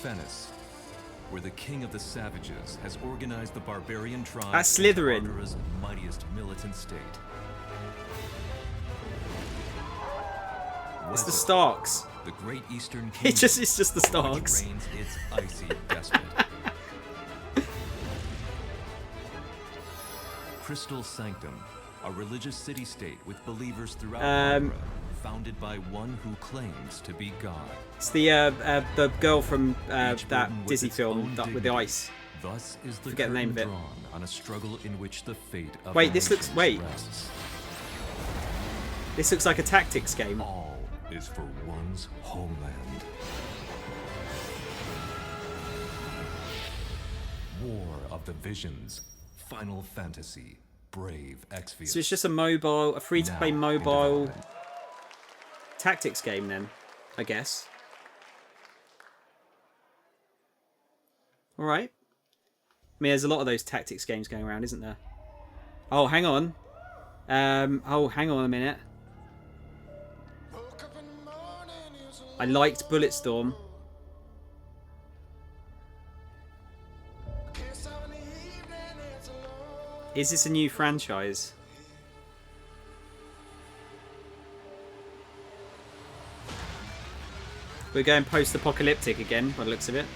Fennis, where the king of the savages has organized the barbarian tribes
That's
into
Slytherin.
Ardora's mightiest militant state.
It's the
Wesel,
Starks.
the Great Eastern Kingdom.
It's just the Starks.
Which reigns its icy despot. Crystal Sanctum, a religious city-state with believers throughout Ardora, founded by one who claims to be God.
It's the girl from that
burdened with
Disney
its
film
own
with the
dignity.
ice.
Thus is the
Forget the name of it.
curtain drawn on a struggle in which the fate of
Wait,
the
this looks.
nations
Wait.
rests.
This looks like a tactics game.
All is for one's homeland. War of the Visions, Final Fantasy, brave Exvius.
So it's just a free-to-play mobile tactics game then, I guess. All right. I mean, there's a lot of those tactics games going around, isn't there? Oh, hang on. Hang on a minute. I liked Bulletstorm. Is this a new franchise? We're going post-apocalyptic again, by the looks of it.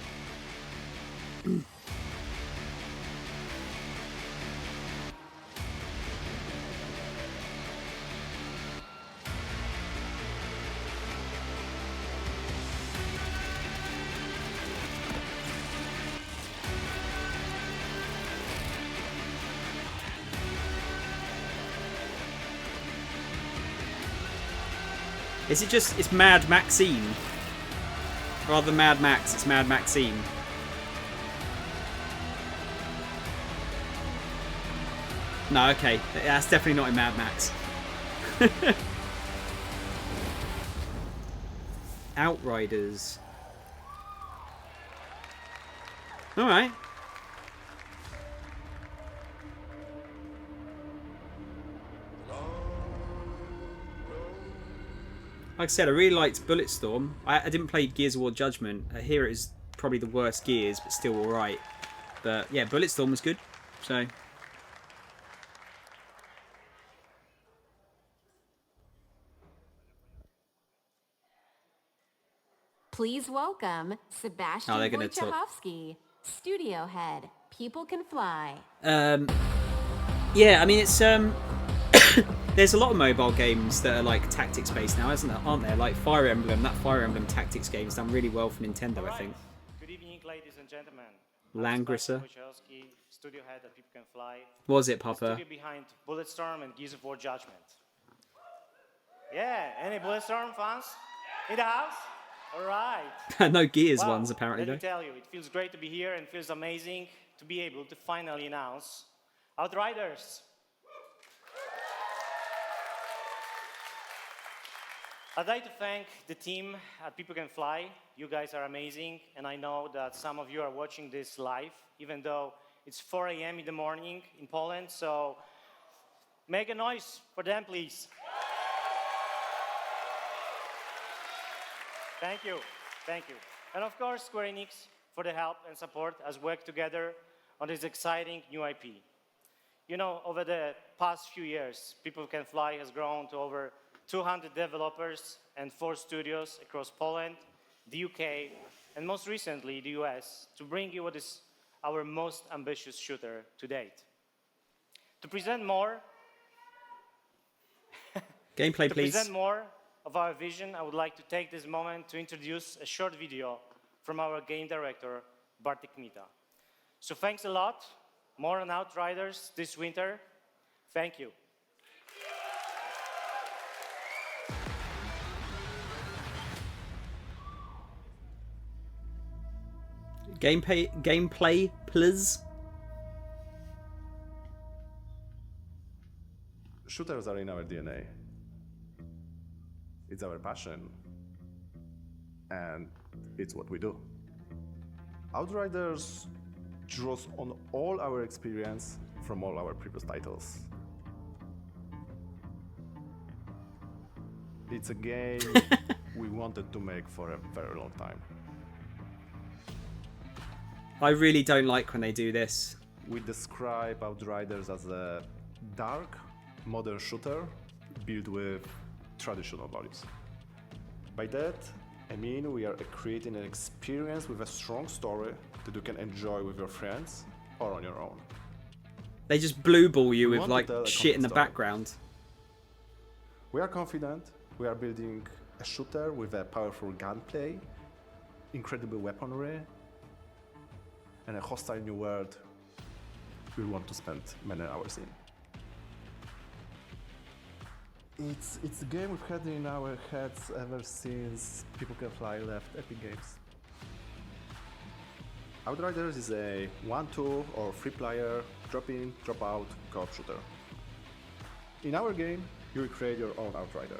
Is it just, it's Mad Maxine? Rather than Mad Max, it's Mad Maxine. No, okay. That's definitely not in Mad Max. Outriders. Alright. Like I said, I really liked Bulletstorm. I didn't play Gears of War Judgment. I hear it is probably the worst Gears, but still alright. But yeah, Bulletstorm was good. So
Please welcome Sebastian Wojciechowski, studio head. People Can Fly.
Yeah, I mean it's there's a lot of mobile games that are like tactics based now, aren't there? Like Fire Emblem, that Fire Emblem tactics game's done really well for Nintendo, I think.
Good evening, ladies and gentlemen.
Langrisser.
Studio head at People Can Fly.
Was it, Papa?
Studio behind Bulletstorm and Gears of War Judgment. Yeah, any Bulletstorm fans in the house? All right.
No Gears ones, apparently,
let me
though.
tell you, it feels great to be here and feels amazing to be able to finally announce Outriders. I'd like to thank the team at People Can Fly. You guys are amazing, and I know that some of you are watching this live, even though it's 4 a.m. in the morning in Poland, so make a noise for them, please. Thank you. Thank you. And of course, Square Enix for the help and support as we work together on this exciting new IP. You know, over the past few years, People Can Fly has grown to over 200 developers and 4 studios across Poland, the UK, and most recently, the US, to bring you what is our most ambitious shooter to date. To present more...
Gameplay, please.
To present more of our vision, I would like to take this moment to introduce a short video from our game director, Bartek Mita. So thanks a lot. More on Outriders this winter. Thank you.
Gameplay, please.
Shooters are in our DNA. It's our passion. And it's what we do. Outriders draws on all our experience from all our previous titles. It's a game we wanted to make for a very long time.
I really don't like when they do this.
We describe Outriders as a dark, modern shooter built with traditional values. By that, I mean we are creating an experience with a strong story that you can enjoy with your friends or on your own.
They just blue ball you
We
with
want to
like
tell a
shit in the
complete story.
background.
We are confident we are building a shooter with a powerful gunplay, incredible weaponry, and a hostile new world we want to spend many hours in. It's a game we've had in our heads ever since People Can Fly left Epic Games. Outriders is a 1, 2 or 3 player drop in, drop out co-op shooter. In our game, you will create your own Outrider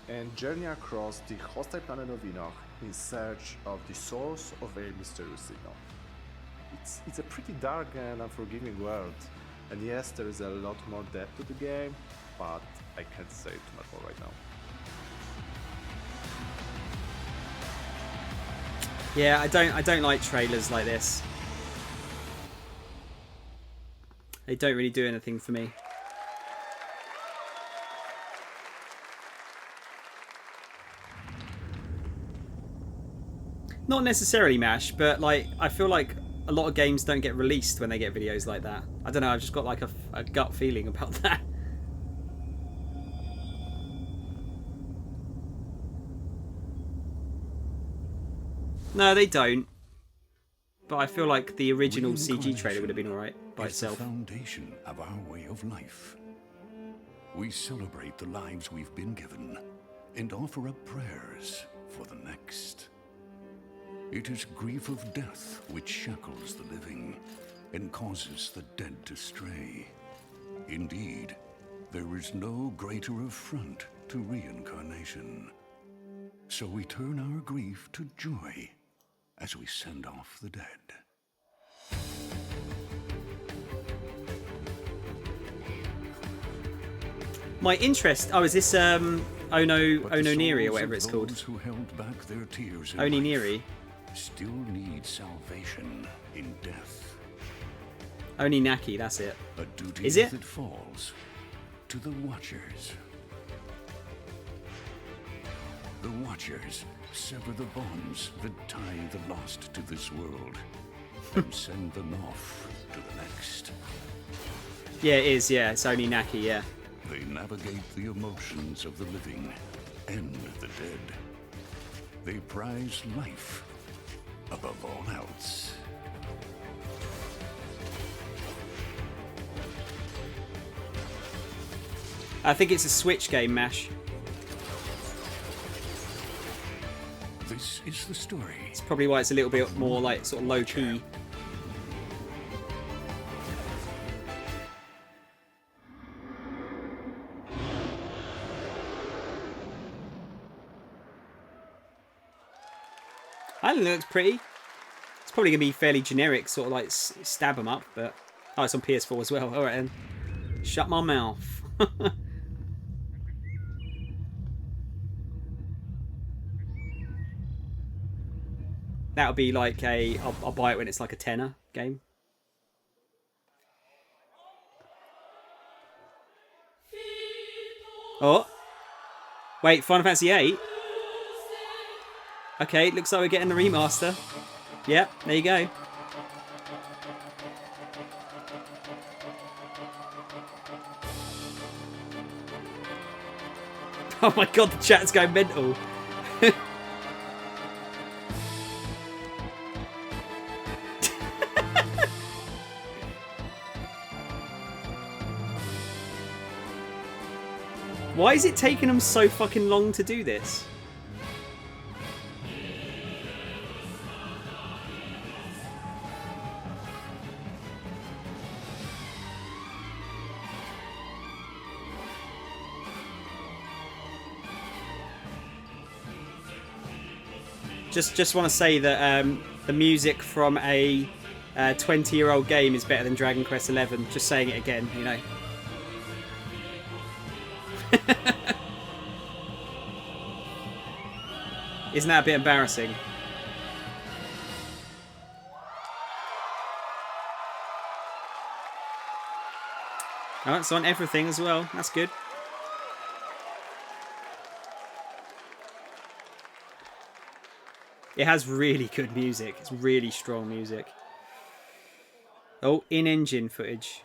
and journey across the hostile planet of Enoch in search of the source of a mysterious signal. It's a pretty dark and unforgiving world, and yes, there is a lot more depth to the game, but I can't say too much more right now.
Yeah, I don't like trailers like this. They don't really do anything for me. Not necessarily MASH, but like I feel like a lot of games don't get released when they get videos like that. I don't know, I've just got like a gut feeling about that. No, they don't. But I feel like the original CG trailer would have been alright by itself.
The foundation of our way of life. We celebrate the lives we've been given and offer up prayers for the next. It is grief of death which shackles the living and causes the dead to stray. Indeed, there is no greater affront to reincarnation. So we turn our grief to joy as we send off the dead.
My interest... Oh, is this Ononiri or whatever it's called?
Who held back their tears in
Ononiri.
life still need salvation in death.
Oninaki, that's it.
A duty
Is it?
that falls to the Watchers. The Watchers sever the bonds that tie the lost to this world and send them off to the next.
Yeah, it is, yeah. It's Oninaki, yeah.
They navigate the emotions of the living and the dead. They prize life above all else.
I think it's a Switch game, MASH.
This is the story.
It's probably why it's a little bit more like sort of low key. I think it looks pretty. It's probably gonna be fairly generic, sort of like stab 'em up, but oh, it's on PS4 as well. All right, then. Shut my mouth. That'll be like a... I'll buy it when it's like a tenner game. Oh. Wait, Final Fantasy VIII? Okay, looks like we're getting the remaster. Yep, there you go. Oh my god, the chat's going mental. Why is it taking them so fucking long to do this? Just want to say that the music from a 20-year-old game is better than Dragon Quest XI. Just saying it again, you know. Isn't that a bit embarrassing? Oh, it's on everything as well. That's good. It has really good music. It's really strong music. Oh, in-engine footage.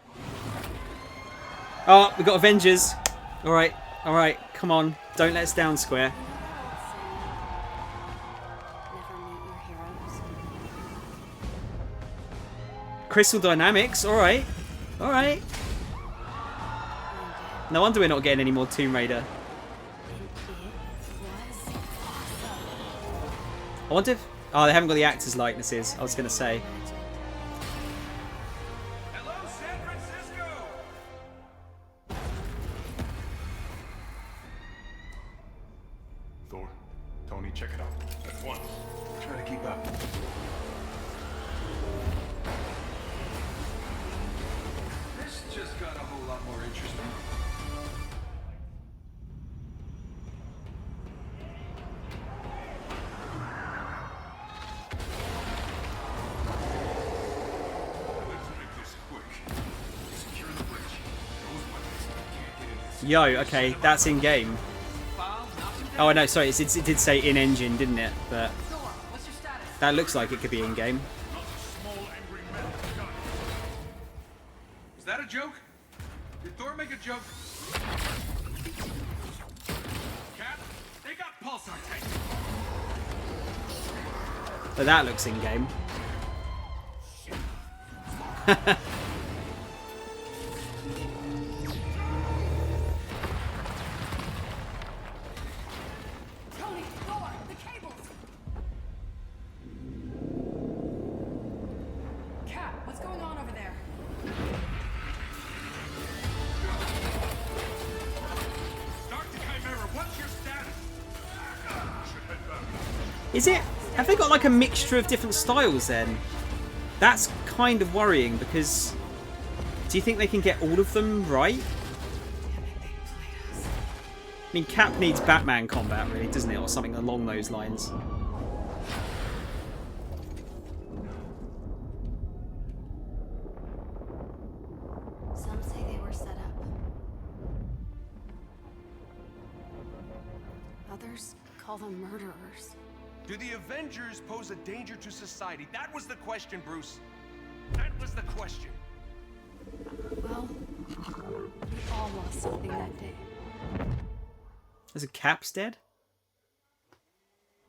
Oh, we got Avengers. All right, come on. Don't let us down, Square. Crystal Dynamics. All right. No wonder we're not getting any more Tomb Raider. I wonder if... Oh, they haven't got the actors' likenesses, I was going to say.
up.
This just got a whole lot more interesting. Let's make this quick. Secure the bridge. Those weapons can't get in this.
Yo, okay, that's in game. Oh, no, sorry, it did say in engine, didn't it? But that looks like it could be in game.
Was that a joke? Did Thor make a joke? Cap, they got pulsar tanks.
But that looks in game.
Tony, Thor, the cables! Cap, what's going on over there?
Start the Chimera. What's your status? Should head back.
Is it? Have they got like a mixture of different styles then? That's kind of worrying because do you think they can get all of them right? I mean, Cap needs Batman combat, really, doesn't it? Or something along those lines.
Some say they were set up. Others call them murderers.
Do the Avengers pose a danger to society? That was the question, Bruce. That was the question.
Well, we all lost something that day.
There's a Cap's dead?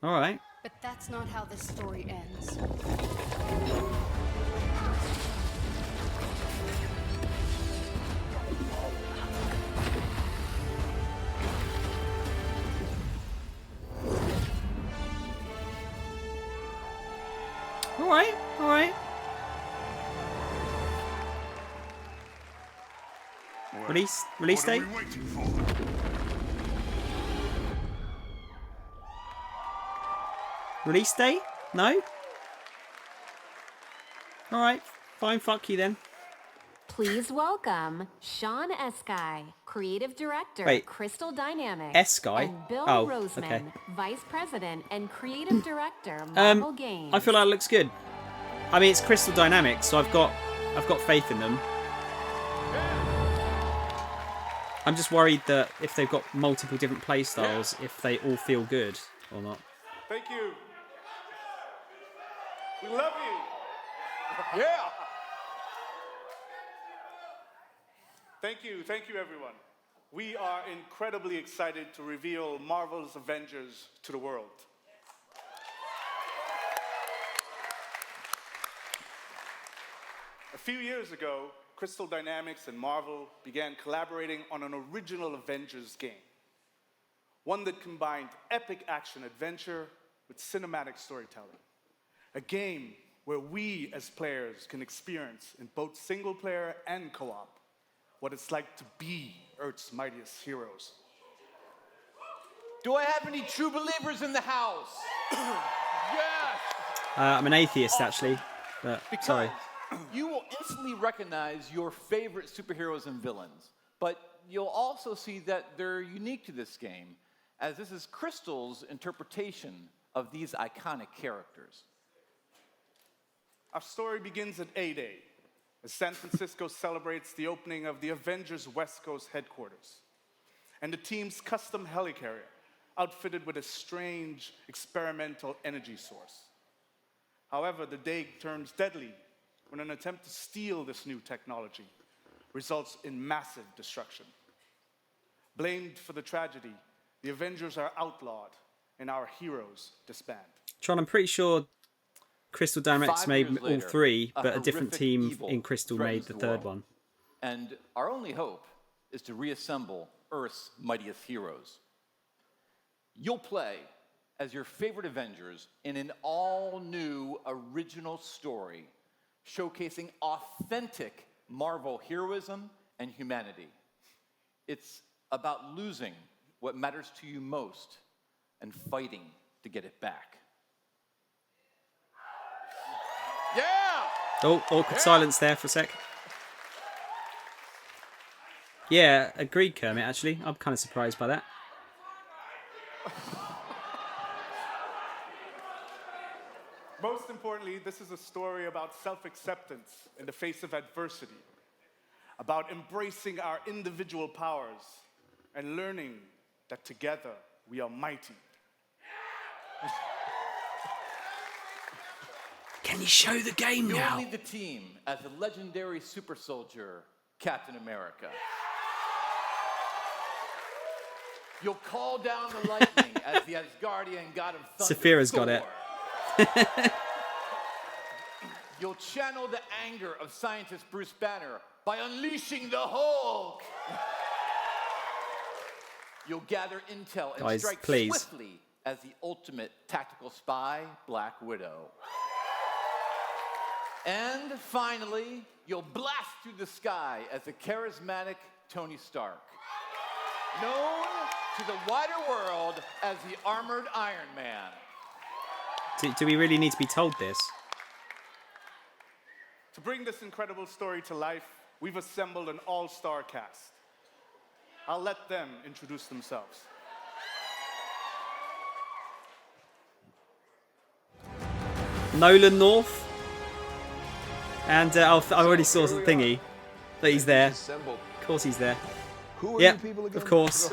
Alright.
But that's not how this story ends.
Alright, alright. Release date? Release date? No? Alright, fine, fuck you then.
Please welcome Sean Eskai, Creative Director,
Wait.
Crystal Dynamics,
Eskai?
and Bill
Oh,
Roseman,
okay.
Vice President and Creative Director, Marvel Games.
I feel like it looks good. I mean, it's Crystal Dynamics, so I've got faith in them. I'm just worried that if they've got multiple different play styles, if they all feel good or not.
Thank you. We love you. Yeah. Thank you everyone. We are incredibly excited to reveal Marvel's Avengers to the world. A few years ago, Crystal Dynamics and Marvel began collaborating on an original Avengers game. One that combined epic action-adventure with cinematic storytelling. A game where we as players can experience in both single-player and co-op what it's like to be Earth's mightiest heroes.
Do I have any true believers in the house? Yes!
I'm an atheist, actually, but sorry.
You will instantly recognize your favorite superheroes and villains, but you'll also see that they're unique to this game, as this is Crystal's interpretation of these iconic characters.
Our story begins at A-Day, as San Francisco celebrates the opening of the Avengers West Coast headquarters, and the team's custom helicarrier, outfitted with a strange experimental energy source. However, the day turns deadly when an attempt to steal this new technology results in massive destruction. Blamed for the tragedy, the Avengers are outlawed and our heroes disband.
Tron, I'm pretty sure Crystal Dynamics
5
made
years
all
later,
three,
a
but a different
horrific
team
evil
in Crystal
threatens
made the
the
third
world.
one.
And our only hope is to reassemble Earth's mightiest heroes. You'll play as your favorite Avengers in an all-new original story showcasing authentic Marvel heroism and humanity. It's about losing what matters to you most and fighting to get it back.
Oh, awkward silence there for a sec. Yeah, agreed, Kermit, actually. I'm kind of surprised by that.
Most importantly, this is a story about self-acceptance in the face of adversity, about embracing our individual powers and learning that together we are mighty.
Can you show the game
You'll
now?
lead the team as the legendary super soldier, Captain America. You'll call down the lightning as the Asgardian god of thunder.
Saphira's got it.
You'll channel the anger of scientist Bruce Banner by unleashing the Hulk. You'll gather intel and
Guys,
strike
please.
swiftly as the ultimate tactical spy, Black Widow. And finally, you'll blast through the sky as the charismatic Tony Stark, known to the wider world as the Armored Iron Man.
Do we really need to be told this?
To bring this incredible story to life, we've assembled an all-star cast. I'll let them introduce themselves.
Nolan North. And I already saw the thingy that he's there. Of course he's there.
Who are
Yep,
you people again?
of course.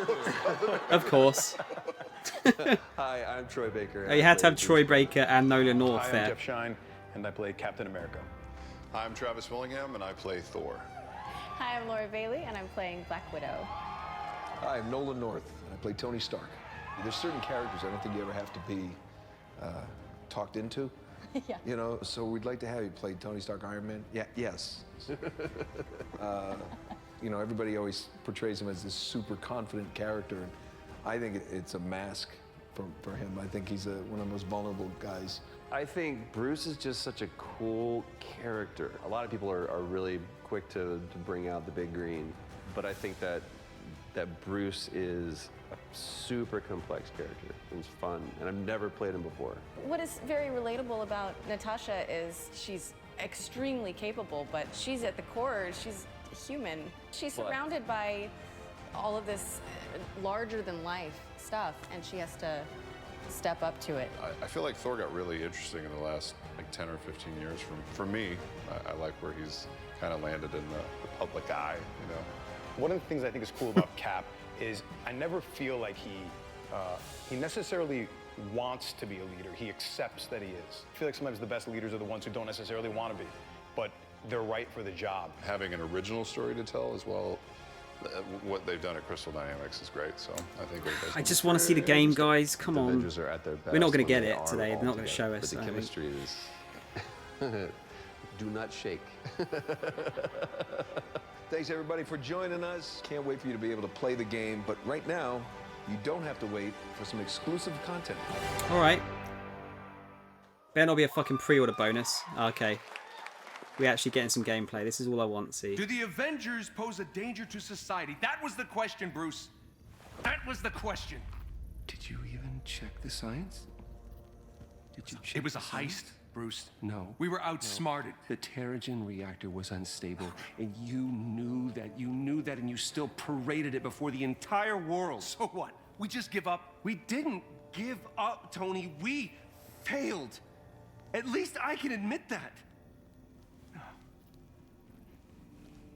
Of course.
Hi, I'm Troy Baker.
Oh, you had to have Troy Baker and Nolan North
Hi, I'm
there.
Jeff Shine, and I play Captain America.
Hi, I'm Travis Willingham, and I play Thor.
Hi, I'm Laura Bailey, and I'm playing Black Widow.
Hi, I'm Nolan North, and I play Tony Stark. There's certain characters I don't think you ever have to be talked into.
Yeah.
You know, so we'd like to have you play Tony Stark, Iron Man. Yeah, yes. You know, everybody always portrays him as this super confident character, and I think it's a mask for him. I think he's one of the most vulnerable guys.
I think Bruce is just such a cool character. A lot of people are really quick to bring out the big green, but I think that Bruce is a super complex character. It's fun, and I've never played him before.
What is very relatable about Natasha is she's extremely capable, but she's at the core, she's human. She's surrounded by all of this larger-than-life stuff, and she has to step up to it.
I feel like Thor got really interesting in the last like 10 or 15 years. For me, I like where he's kind of landed in the public eye, you know.
One of the things I think is cool about Cap is I never feel like he necessarily wants to be a leader. He accepts that he is. I feel like sometimes the best leaders are the ones who don't necessarily want to be, but they're right for the job.
Having an original story to tell as well, what they've done at Crystal Dynamics is great. So I think
I just want to see the game, guys. Come on.
Avengers are at their best.
We're not going to
when
get
they
it
are
today.
all
They're not going to
together.
show us.
But the
I think.
chemistry is. Do not shake.
Thanks everybody for joining us. Can't wait for you to be able to play the game, but right now, you don't have to wait for some exclusive content.
All right. Better not be a fucking pre-order bonus. Okay. We're actually getting some gameplay. This is all I want to see.
Do the Avengers pose a danger to society? That was the question, Bruce. That was the question.
Did you even check the science? Did you check
It was a
the science?
heist, Bruce.
No.
We were outsmarted.
The Terrigen reactor was unstable, and you knew that. You knew that, and you still paraded it before the entire world.
So what? We just give up?
We didn't give up, Tony. We failed. At least I can admit that.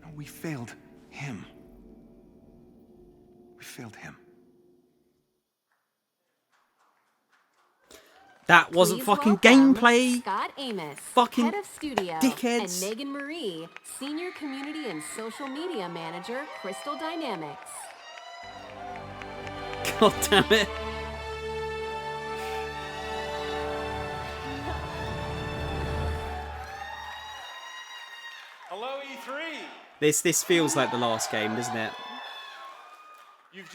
No, we failed him. We failed him.
That wasn't
Please
fucking
welcome
gameplay.
Scott Amos,
Fucking
head of studio,
dickheads.
and Megan Marie, senior community and social media manager, Crystal Dynamics.
God damn it.
Hello, E3.
This feels like the last game, doesn't it?
You've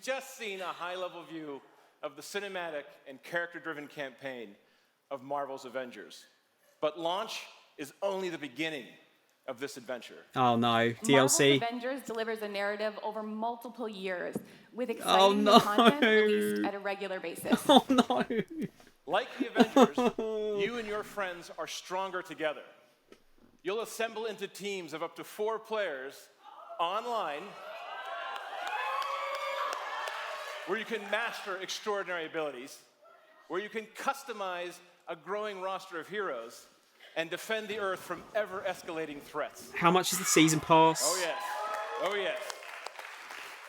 just seen a high-level view of the cinematic and character-driven campaign of Marvel's Avengers. But launch is only the beginning of this adventure.
Oh no, DLC.
Marvel's Avengers delivers a narrative over multiple years with exciting
Oh,
new
no.
content released at a regular basis.
Oh no.
Like the Avengers, you and your
friends are stronger together. You'll assemble into teams of up to 4 players online where you can master extraordinary abilities, where you can customize a growing roster of heroes, and defend the Earth from ever-escalating threats.
How much is the season pass?
Oh, yes. Oh, yes.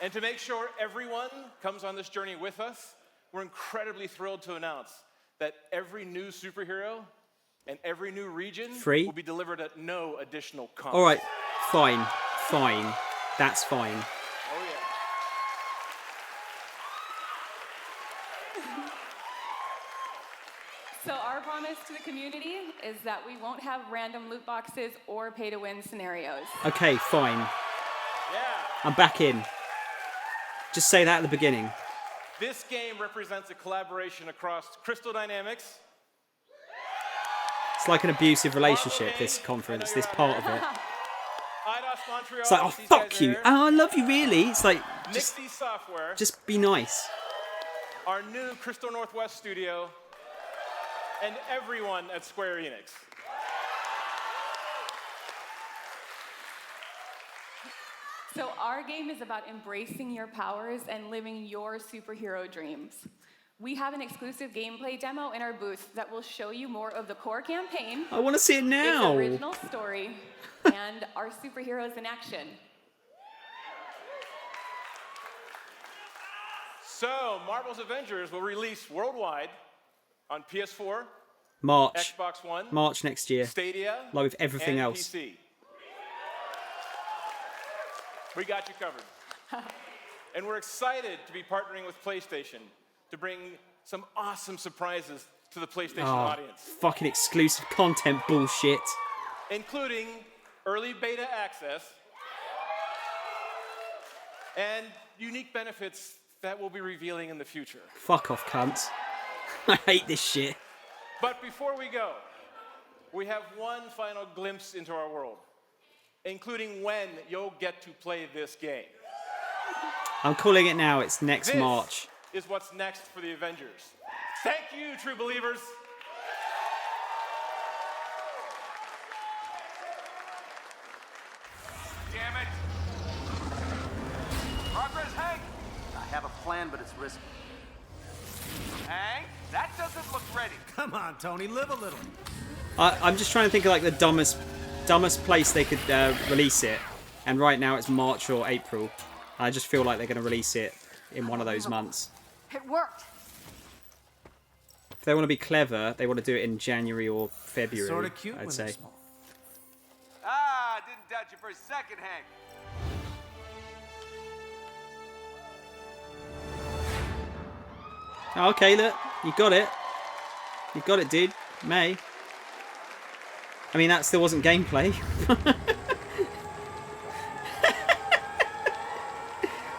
And to make sure everyone comes on this journey with us, we're incredibly thrilled to announce that every new superhero and every new region
Free?
will be delivered at no additional cost.
All right, fine, fine. That's fine.
Oh, yeah.
So our promise to the community is that we won't have random loot boxes or pay-to-win scenarios.
Okay, fine.
Yeah.
I'm back in. Just say that at the beginning.
This game represents a collaboration across Crystal Dynamics.
It's like an abusive relationship, this conference, this part of it. It's like, oh, fuck you. Oh, I love you, really. It's like,
Nixie Software.
just be nice.
Our new Crystal Northwest studio, and everyone at Square Enix.
So our game is about embracing your powers and living your superhero dreams. We have an exclusive gameplay demo in our booth that will show you more of the core campaign.
I want to see it now.
Its original story and our superheroes in action.
So, Marvel's Avengers will release worldwide on PS4,
March.
Xbox One,
March next year.
Stadia,
like with everything
and
else.
PC. We got you covered. And we're excited to be partnering with PlayStation to bring some awesome surprises to the PlayStation audience,
Fucking exclusive content bullshit.
including early beta access and unique benefits that we'll be revealing in the future.
Fuck off, cunts. I hate this shit.
But before we go, we have one final glimpse into our world, including when you'll get to play this game.
I'm calling it now. It's next
This
March.
is what's next for the Avengers. Thank you, true believers.
Damn it! Progress, Hank! I have a plan, but it's risky. Hank, that doesn't look ready.
Come on, Tony, live a little.
I'm just trying to think of like the dumbest place they could release it. And right now it's March or April. I just feel like they're going to release it in one of those months.
It worked.
If they want to be clever, they want to do it in January or February,
Sorta cute
I'd
when
say.
they're small.
Ah, didn't doubt you for a second, Hank.
Oh, okay, look. You got it. You got it, dude. May. I mean, that still wasn't gameplay.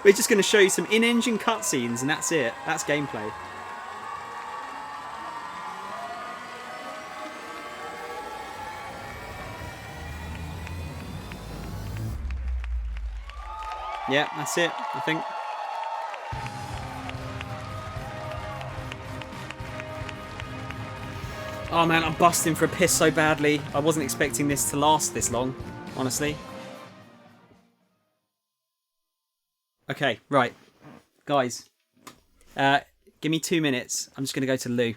We're just going to show you some in-engine cutscenes, and that's it. That's gameplay. Yeah, that's it, I think. Oh man, I'm busting for a piss so badly. I wasn't expecting this to last this long, honestly. Okay, right. Guys, give me 2 minutes. I'm just going to go to the loo.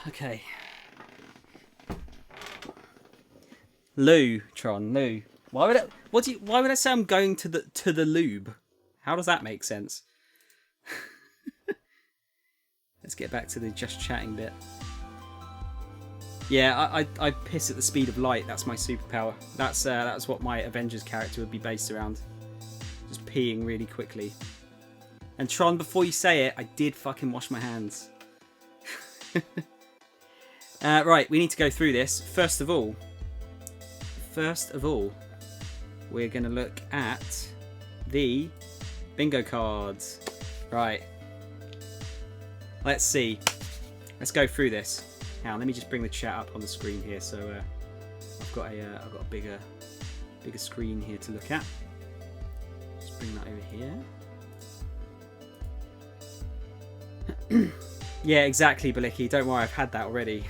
Okay. Lou, Tron, Lou. Why would I say I'm going to the lube? How does that make sense? Let's get back to the just chatting bit. Yeah, I piss at the speed of light. That's my superpower. That's what my Avengers character would be based around. Just peeing really quickly. And Tron, before you say it, I did fucking wash my hands. Right, we need to go through this. First of all, we're going to look at the bingo cards. Right. Let's see. Let's go through this. Now, let me just bring the chat up on the screen here. So I've got a bigger screen here to look at. Just bring that over here. Yeah, exactly, Baliki. Don't worry, I've had that already.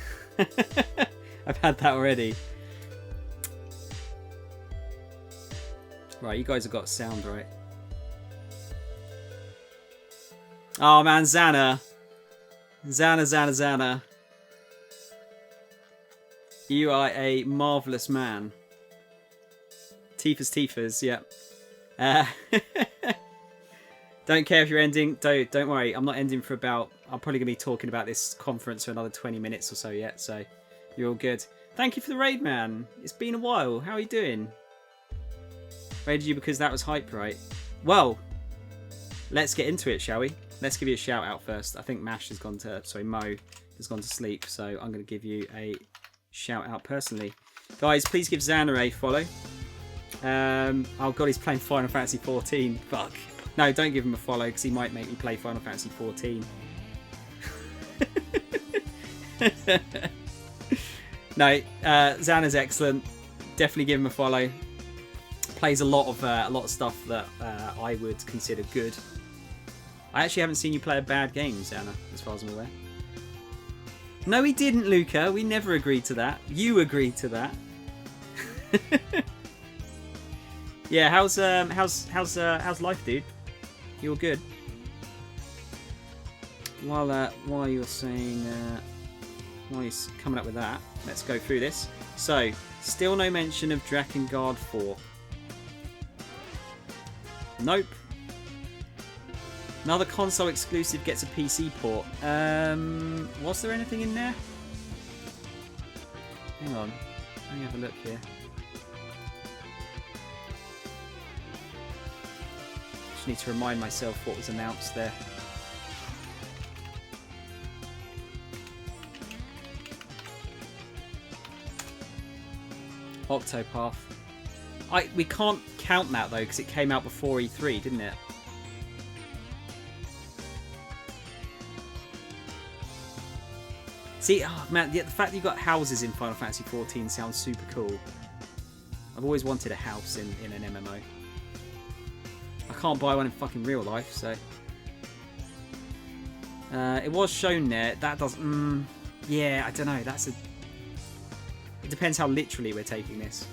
I've had that already. Right, you guys have got sound, right? Oh man, Xana. Xana. You are a marvellous man. Tifa's, yeah. Don't care if you're ending. Don't worry, I'm not ending for about... I'm probably going to be talking about this conference for another 20 minutes or so yet, so you're all good. Thank you for the raid, man. It's been a while. How are you doing? Raided you because that was hype, right? Well, let's get into it, shall we? Let's give you a shout out first. I think Mo has gone to sleep, so I'm going to give you a shout out personally. Guys, please give Xana a follow. Oh god, he's playing Final Fantasy 14. Fuck. No, don't give him a follow because he might make me play Final Fantasy 14. No, Xana's excellent. Definitely give him a follow. Plays a lot of stuff that I would consider good. I actually haven't seen you play a bad game, Xana, as far as I'm aware. No, he didn't, Luca. We never agreed to that. You agreed to that. Yeah, how's life, dude? You all good? While you're saying, while you're coming up with that, let's go through this. So, still no mention of Drakengard 4. Nope. Another console exclusive gets a PC port. Was there anything in there? Hang on. Let me have a look here. Just need to remind myself what was announced there. Octopath. We can't count that though because it came out before E3, didn't it? See, oh man, the fact that you've got houses in Final Fantasy 14 sounds super cool. I've always wanted a house in an MMO. I can't buy one in fucking real life, so... it was shown there. That doesn't... yeah, I don't know. That's a... It depends how literally we're taking this.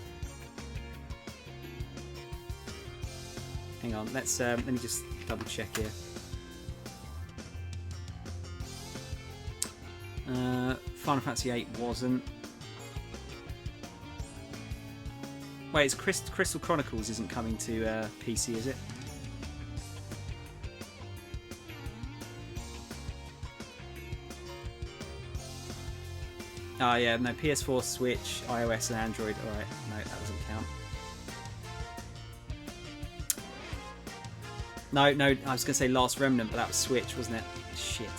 Hang on, let's... let me just double check here. Final Fantasy 8 wasn't. Wait, it's Crystal Chronicles isn't coming to PC, is it? Oh yeah, no, PS4, Switch, iOS and Android. Alright, no, that doesn't count. No, I was going to say Last Remnant, but that was Switch, wasn't it? Shit.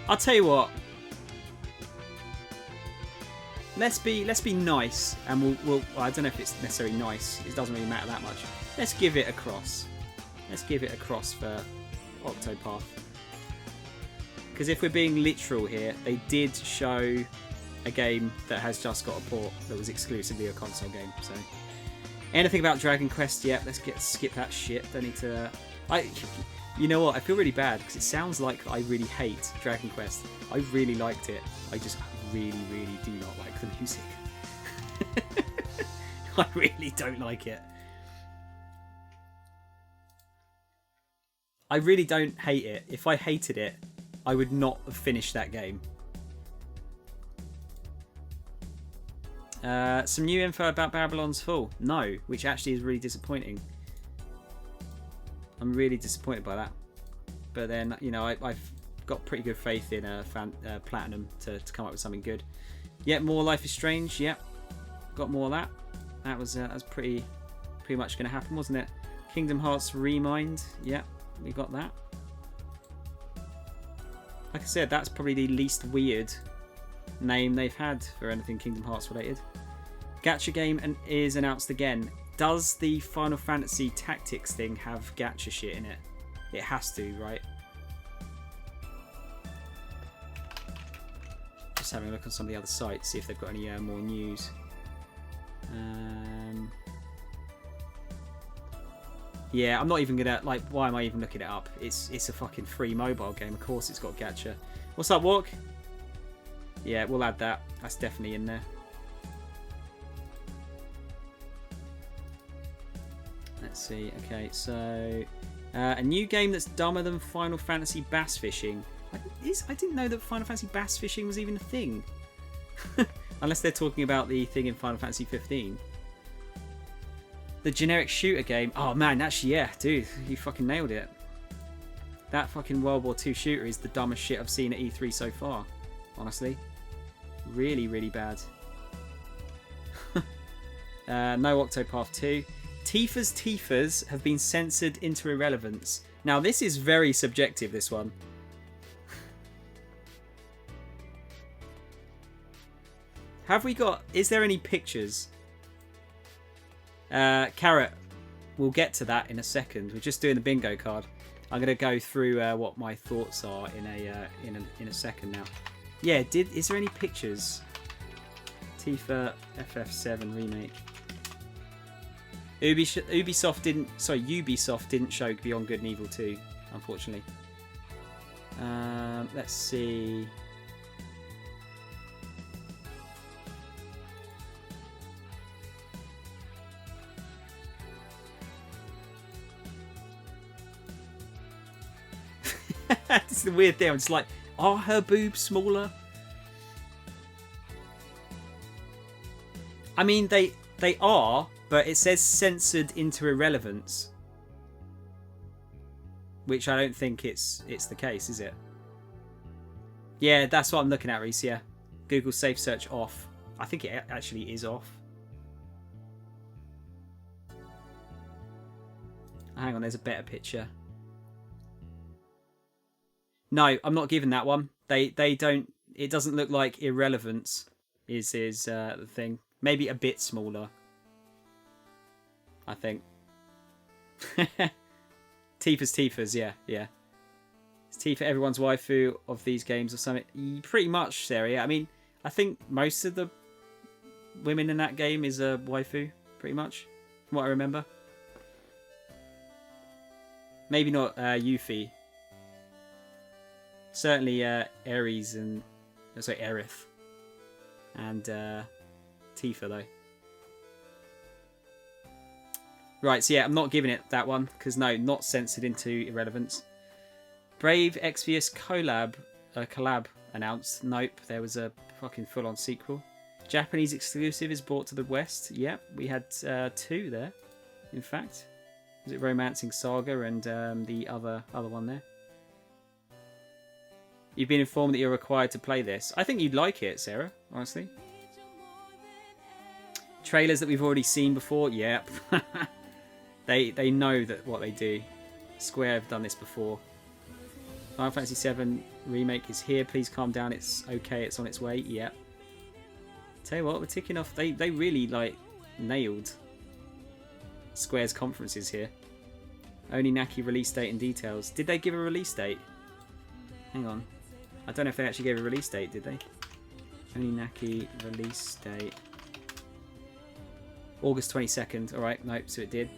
I'll tell you what. Let's be nice, and we'll. I don't know if it's necessarily nice. It doesn't really matter that much. Let's give it a cross. Let's give it a cross for Octopath. Because if we're being literal here, they did show a game that has just got a port that was exclusively a console game. So anything about Dragon Quest? Yep. Let's skip that shit. Don't need to. You know what? I feel really bad because it sounds like I really hate Dragon Quest. I really liked it. I just really, really do not like the music. I really don't like it. I really don't hate it. If I hated it, I would not have finished that game. Some new info about Babylon's Fall. No, which actually is really disappointing. I'm really disappointed by that. But then, you know, I've got pretty good faith in Platinum to come up with something good. Yep, more Life is Strange. Yep, got more of that. That was pretty much going to happen, wasn't it? Kingdom Hearts Remind. Yep, we got that. Like I said, that's probably the least weird name they've had for anything Kingdom Hearts related. Gacha game is announced again. Does the Final Fantasy Tactics thing have gacha shit in it? It has to, right? Just having a look on some of the other sites, see if they've got any more news. Yeah, I'm not even gonna, like, why am I even looking it up? It's a fucking free mobile game. Of course it's got gacha. What's up, Walk? Yeah, we'll add that. That's definitely in there. Let's see. Okay, so a new game that's dumber than Final Fantasy Bass Fishing. I didn't know that Final Fantasy Bass Fishing was even a thing. Unless they're talking about the thing in Final Fantasy 15. The generic shooter game. Oh man, actually, yeah, dude, you fucking nailed it. That fucking World War II shooter is the dumbest shit I've seen at E3 so far. Honestly. Really, really bad. No Octopath 2. Tifa's have been censored into irrelevance. Now, this is very subjective, this one. Have we got... Is there any pictures? Carrot, we'll get to that in a second. We're just doing the bingo card. I'm going to go through what my thoughts are in a second now. Yeah, is there any pictures? Tifa FF7 remake. Ubisoft didn't show Beyond Good and Evil 2, unfortunately. Let's see. This is the weird thing. I'm just like, are her boobs smaller? I mean, they are, but it says censored into irrelevance, which I don't think it's the case, is it? Yeah, that's what I'm looking at, Reese. Yeah, Google Safe Search off. I think it actually is off. Hang on, there's a better picture. No, I'm not giving that one. They don't. It doesn't look like irrelevance is the thing. Maybe a bit smaller. I think. Tifa's, yeah. Is Tifa everyone's waifu of these games or something? Pretty much, Sarah. Yeah. I mean, I think most of the women in that game is a waifu, pretty much, from what I remember. Maybe not Yuffie. Certainly Aerith and... sorry, Aerith. And Tifa, though. Right, so yeah, I'm not giving it that one, because no, not censored into irrelevance. Brave Exvius collab announced. Nope, there was a fucking full-on sequel. Japanese exclusive is brought to the West. Yep, we had 2 there, in fact. Was it Romancing Saga and the other one there? You've been informed that you're required to play this. I think you'd like it, Sarah, honestly. Trailers that we've already seen before? Yep. They know that what they do. Square have done this before. Final Fantasy VII Remake is here. Please calm down. It's okay. It's on its way. Yep. Tell you what, we're ticking off. They really, like, nailed Square's conferences here. Only Naki release date and details. Did they give a release date? Hang on. I don't know if they actually gave a release date, did they? Only Naki release date. August 22nd. Alright, nope, so it did.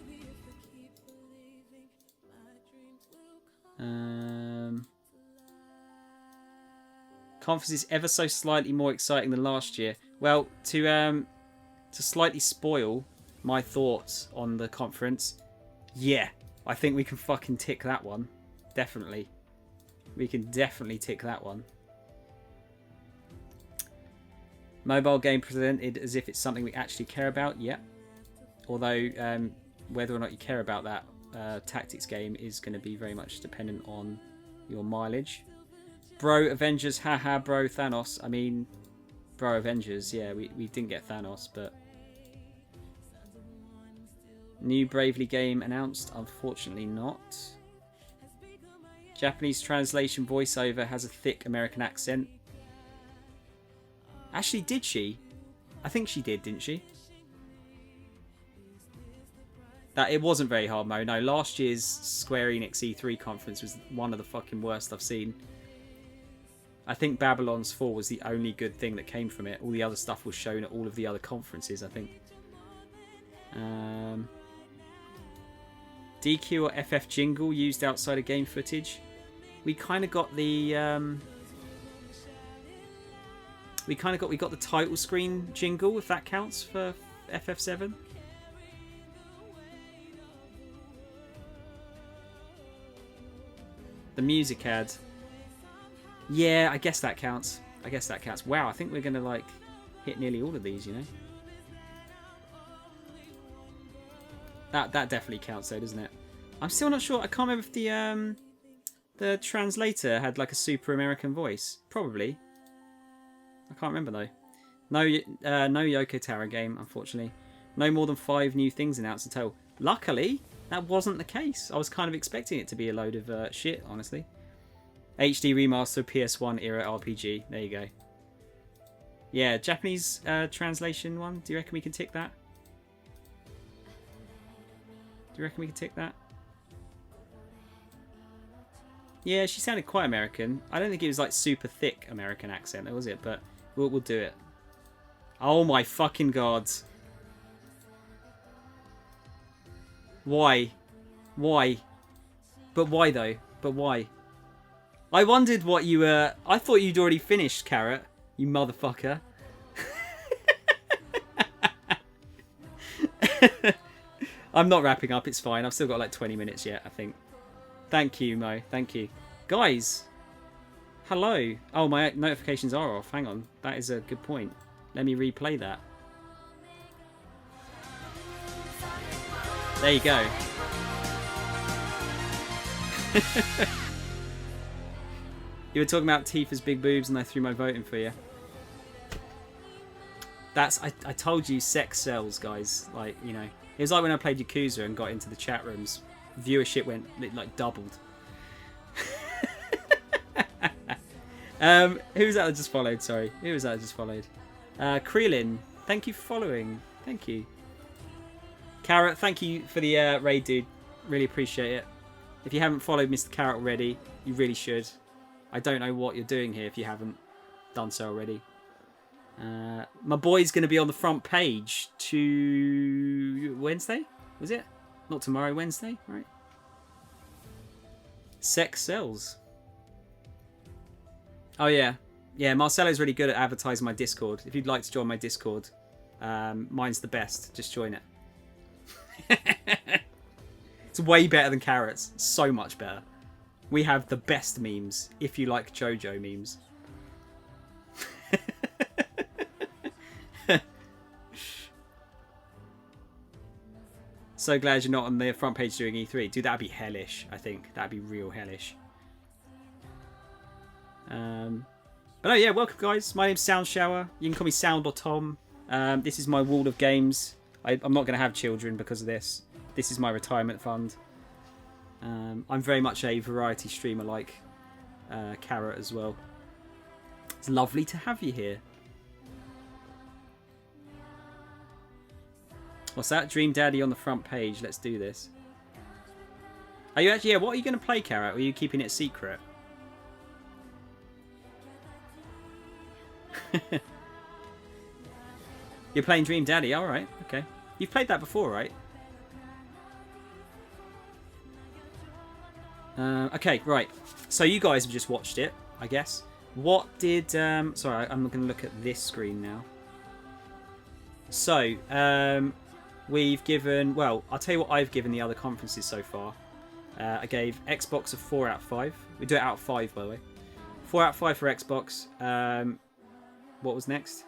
Conference is ever so slightly more exciting than last year. Well, to slightly spoil my thoughts on the conference, yeah, I think we can fucking tick that one. definitely. We can definitely tick that one. Mobile game presented as if it's something we actually care about. Yeah. Although, whether or not you care about that tactics game is going to be very much dependent on your mileage. Bro, Avengers, haha, bro, Thanos. I mean, bro, Avengers, yeah, we didn't get Thanos, but... New Bravely game announced? Unfortunately not. Japanese translation voiceover has a thick American accent. Actually, did she? I think she did, didn't she? That it wasn't very hard, Mo. No, last year's Square Enix E3 conference was one of the fucking worst I've seen. I think Babylon's Fall was the only good thing that came from it. All the other stuff was shown at all of the other conferences, I think. DQ or FF jingle used outside of game footage. We kind of got the we got the title screen jingle, if that counts for FF7. The music ad. Yeah, I guess that counts. I guess that counts. Wow, I think we're gonna like hit nearly all of these, you know. That definitely counts though, doesn't it? I'm still not sure. I can't remember if the translator had like a super American voice. Probably. I can't remember though. No Yoko Taro game, unfortunately. No more than 5 new things announced in total. Luckily, that wasn't the case. I was kind of expecting it to be a load of shit, honestly. HD remaster PS1 era RPG. There you go. Yeah, Japanese translation one. Do you reckon we can tick that? Do you reckon we can tick that? Yeah, she sounded quite American. I don't think it was like super thick American accent, was it? But we'll do it. Oh my fucking god. Why? Why? But why though? But why? I wondered what you were... I thought you'd already finished, Carrot. You motherfucker. I'm not wrapping up, it's fine. I've still got like 20 minutes yet, I think. Thank you, Mo. Thank you. Guys. Hello. Oh, my notifications are off. Hang on. That is a good point. Let me replay that. There you go. You were talking about Tifa's big boobs and I threw my vote in for you. That's... I told you sex sells, guys. Like, you know. It was like when I played Yakuza and got into the chat rooms. Viewership went, like, doubled. Who was that just followed? Sorry. Who was that just followed? Krillin, thank you for following. Thank you. Carrot, thank you for the raid, dude. Really appreciate it. If you haven't followed Mr. Carrot already, you really should. I don't know what you're doing here if you haven't done so already. My boy's going to be on the front page to Wednesday, was it? Not tomorrow, Wednesday, right? Sex sells. Oh yeah. Yeah, Marcelo's really good at advertising my Discord. If you'd like to join my Discord, mine's the best. Just join it. It's way better than Carrots. So much better. We have the best memes, if you like JoJo memes. So glad you're not on the front page doing E3. Dude, that'd be hellish, I think. That'd be real hellish. But oh yeah, welcome guys. My name's Soundshower. You can call me Sound or Tom. This is my wall of games. I'm not going to have children because of this. This is my retirement fund. I'm very much a variety streamer like Carrot as well. It's lovely to have you here. What's that? Dream Daddy on the front page. Let's do this. Are you actually... Yeah, what are you going to play, Carrot? Or are you keeping it secret? You're playing Dream Daddy? Alright, okay. You've played that before, right? Okay, right. So you guys have just watched it, I guess. What did... sorry, I'm going to look at this screen now. So, we've given... Well, I'll tell you what I've given the other conferences so far. I gave Xbox a 4 out of 5. We do it out of 5, by the way. 4 out of 5 for Xbox. What was next?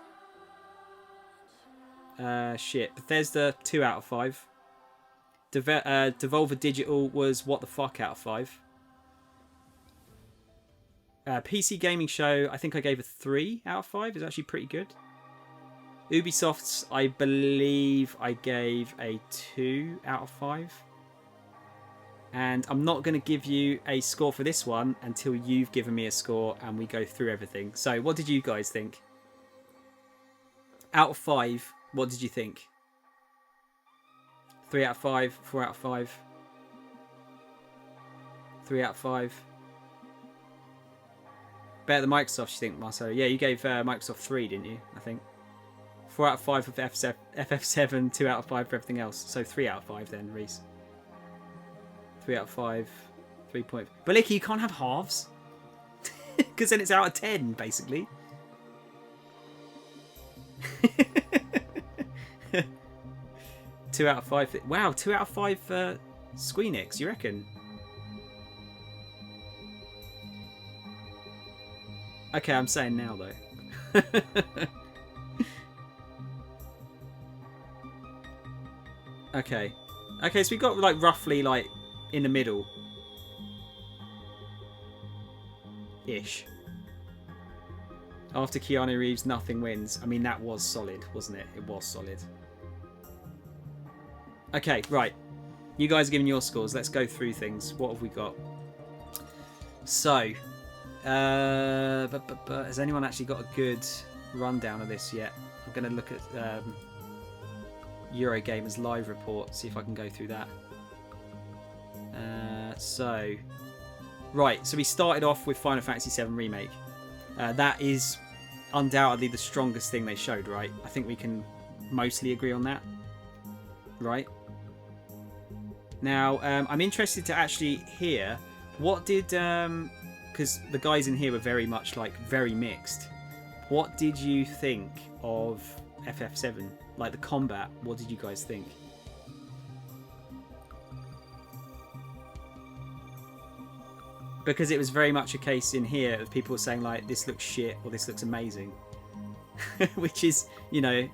Shit. Bethesda, 2 out of 5. Devolver Digital was what the fuck out of 5. PC Gaming Show, I think I gave a 3 out of 5. It's actually pretty good. Ubisoft's, I believe I gave a 2 out of 5. And I'm not going to give you a score for this one until you've given me a score and we go through everything. So what did you guys think? Out of 5, what did you think? 3 out of 5, 4 out of 5. 3 out of 5. Better than Microsoft, you think, Marcelo? Yeah, you gave Microsoft 3, didn't you? I think. 4 out of 5 for FF7, 2 out of 5 for everything else. So 3 out of 5 then, Reese. 3 out of 5. 3 point. But Licky, you can't have halves. Because then it's out of 10, basically. Two out of 5. Wow, 2 out of 5 for Squeenix, you reckon? Okay, I'm saying now though. Okay. Okay, so we got like roughly like in the middle. Ish. After Keanu Reeves, nothing wins. I mean, that was solid, wasn't it? It was solid. Okay, right. You guys are giving your scores. Let's go through things. What have we got? So, has anyone actually got a good rundown of this yet? I'm going to look at Eurogamer's live report, see if I can go through that. Right, so we started off with Final Fantasy VII Remake. That is undoubtedly the strongest thing they showed, right? I think we can mostly agree on that. Right? Now, I'm interested to actually hear what did... because the guys in here were very much like very mixed. What did you think of FF7? Like the combat, what did you guys think? Because it was very much a case in here of people saying like, this looks shit or this looks amazing. Which is, you know,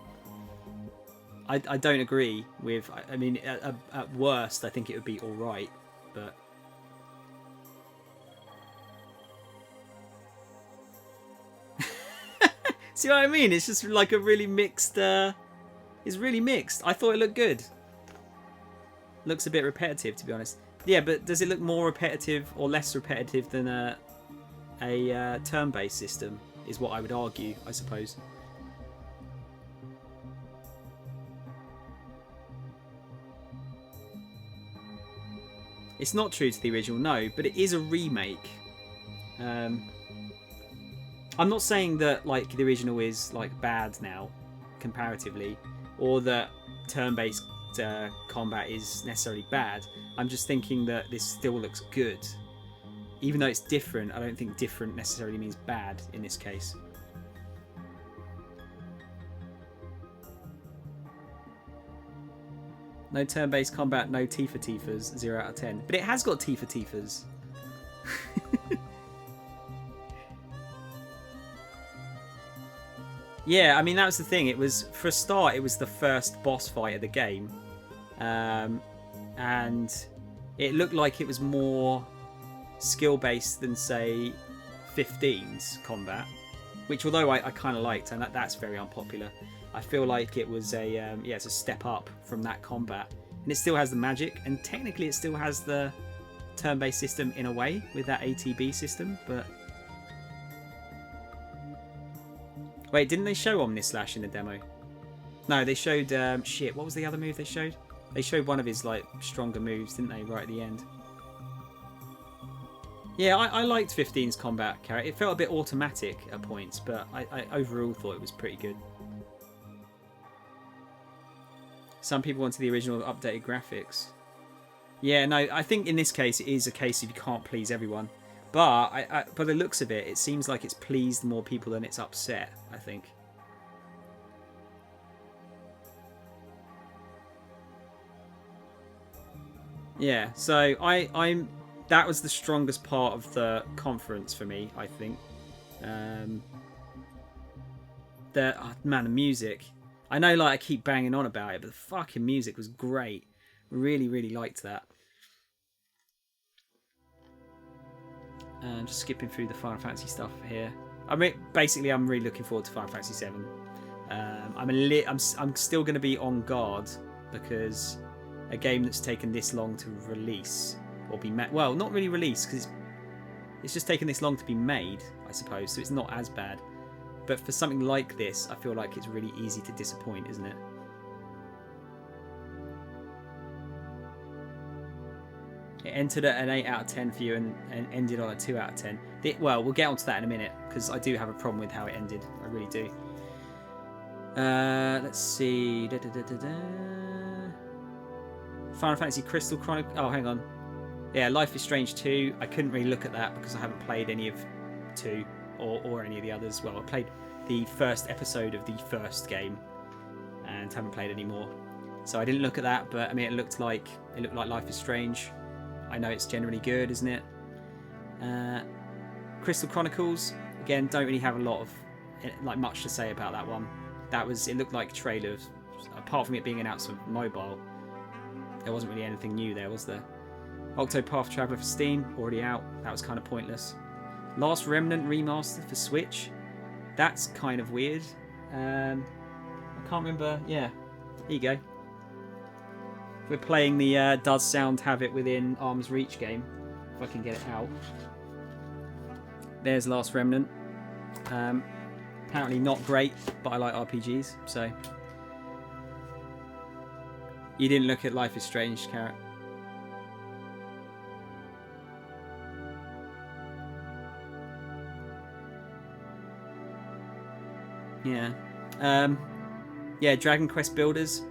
I don't agree with. I mean, at worst, I think it would be all right, but see what I mean? It's just like a really mixed. It's really mixed. I thought it looked good. Looks a bit repetitive, to be honest. Yeah, but does it look more repetitive or less repetitive than a turn-based system? Is what I would argue, I suppose. It's not true to the original, no, but it is a remake. I'm not saying that like the original is like bad now, comparatively, or that turn-based combat is necessarily bad. I'm just thinking that this still looks good. Even though it's different, I don't think different necessarily means bad in this case. No turn-based combat, no Tifa Tifas, 0 out of 10. But it has got Tifa Tifas. Yeah, I mean, that was the thing. It was, for a start, it was the first boss fight of the game. And it looked like it was more skill-based than, say, 15's combat. Which, although I kind of liked, and that's very unpopular, I feel like it was a, yeah, it's a step up from that combat. And it still has the magic, and technically it still has the turn-based system in a way, with that ATB system, but... Wait, didn't they show Omnislash in the demo? No, they showed... shit, what was the other move they showed? They showed one of his, like, stronger moves, didn't they, right at the end? Yeah, I liked 15's combat character. It felt a bit automatic at points, but I overall thought it was pretty good. Some people wanted the original updated graphics. Yeah, no, I think in this case it is a case of you can't please everyone. But by the looks of it, it seems like it's pleased more people than it's upset, I think. Yeah, so I'm that was the strongest part of the conference for me, I think. Man, the music. I know, like, I keep banging on about it, but the fucking music was great. Really, really liked that. Just skipping through the Final Fantasy stuff here. I mean, basically, I'm really looking forward to Final Fantasy 7. I'm still going to be on guard because a game that's taken this long to release or be made, well, not really release because it's just taken this long to be made, I suppose. So it's not as bad. But for something like this, I feel like it's really easy to disappoint, isn't it? It entered at an 8 out of 10 for you and ended on a 2 out of 10. Well, we'll get onto that in a minute because I do have a problem with how it ended. I really do. Let's see. Final Fantasy Crystal Chronicle. Oh, hang on. Yeah, Life is Strange 2. I couldn't really look at that because I haven't played any of 2 or any of the others. Well, I played the first episode of the first game and haven't played any more. So I didn't look at that, but I mean, it looked like Life is Strange. I know it's generally good, isn't it? Crystal Chronicles, again, don't really have a lot of much to say about that one. It looked like trailers. Apart from it being announced on mobile, there wasn't really anything new there, was there? Octopath Traveler for Steam, already out. That was kind of pointless. Last Remnant remaster for Switch. That's kind of weird. I can't remember. Yeah, here you go. We're playing the Does Sound Have It Within Arm's Reach game. If I can get it out. There's Last Remnant. Apparently not great, but I like RPGs, so. You didn't look at Life is Strange, Carrot. Yeah. Yeah, Dragon Quest Builders.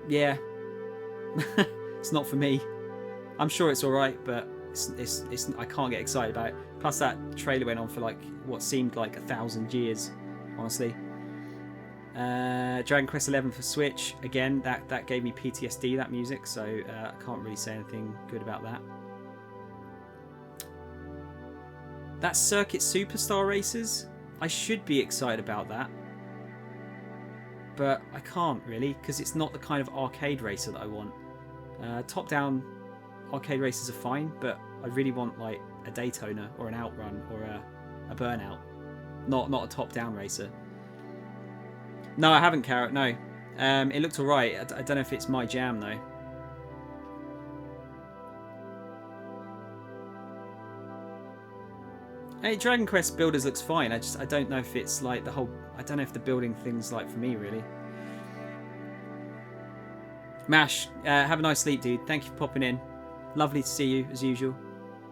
Yeah. It's not for me. I'm sure it's alright, but it's I can't get excited about it. Plus that trailer went on for like what seemed like 1,000 years, honestly. Dragon Quest 11 for Switch. Again, that gave me PTSD, that music, so I can't really say anything good about that. That Circuit Superstar Racers, I should be excited about that. But I can't really, because it's not the kind of arcade racer that I want. Top-down arcade races are fine, but I really want like a Daytona or an Outrun or a Burnout. Not a top-down racer. No, I haven't, Carrot, no. It looked alright. I don't know if it's my jam, though. Hey, Dragon Quest Builders looks fine. I don't know if it's like the whole... I don't know if the building thing's like for me, really. Mash, have a nice sleep, dude. Thank you for popping in. Lovely to see you, as usual.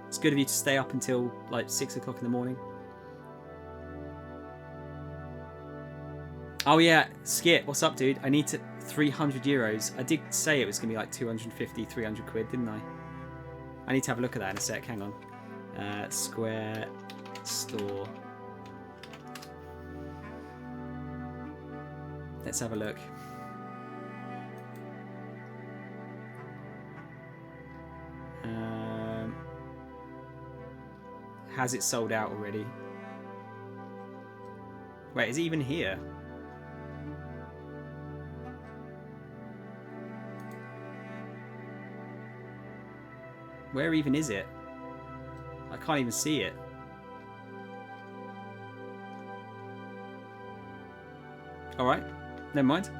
It's good of you to stay up until like 6 o'clock in the morning. Oh yeah, Skit, what's up, dude? I need 300 euros. I did say it was going to be like 250, 300 quid, didn't I? I need to have a look at that in a sec. Hang on. Square Store. Let's have a look. Has it sold out already? Wait, is it even here? Where even is it? I can't even see it. Alright, never mind.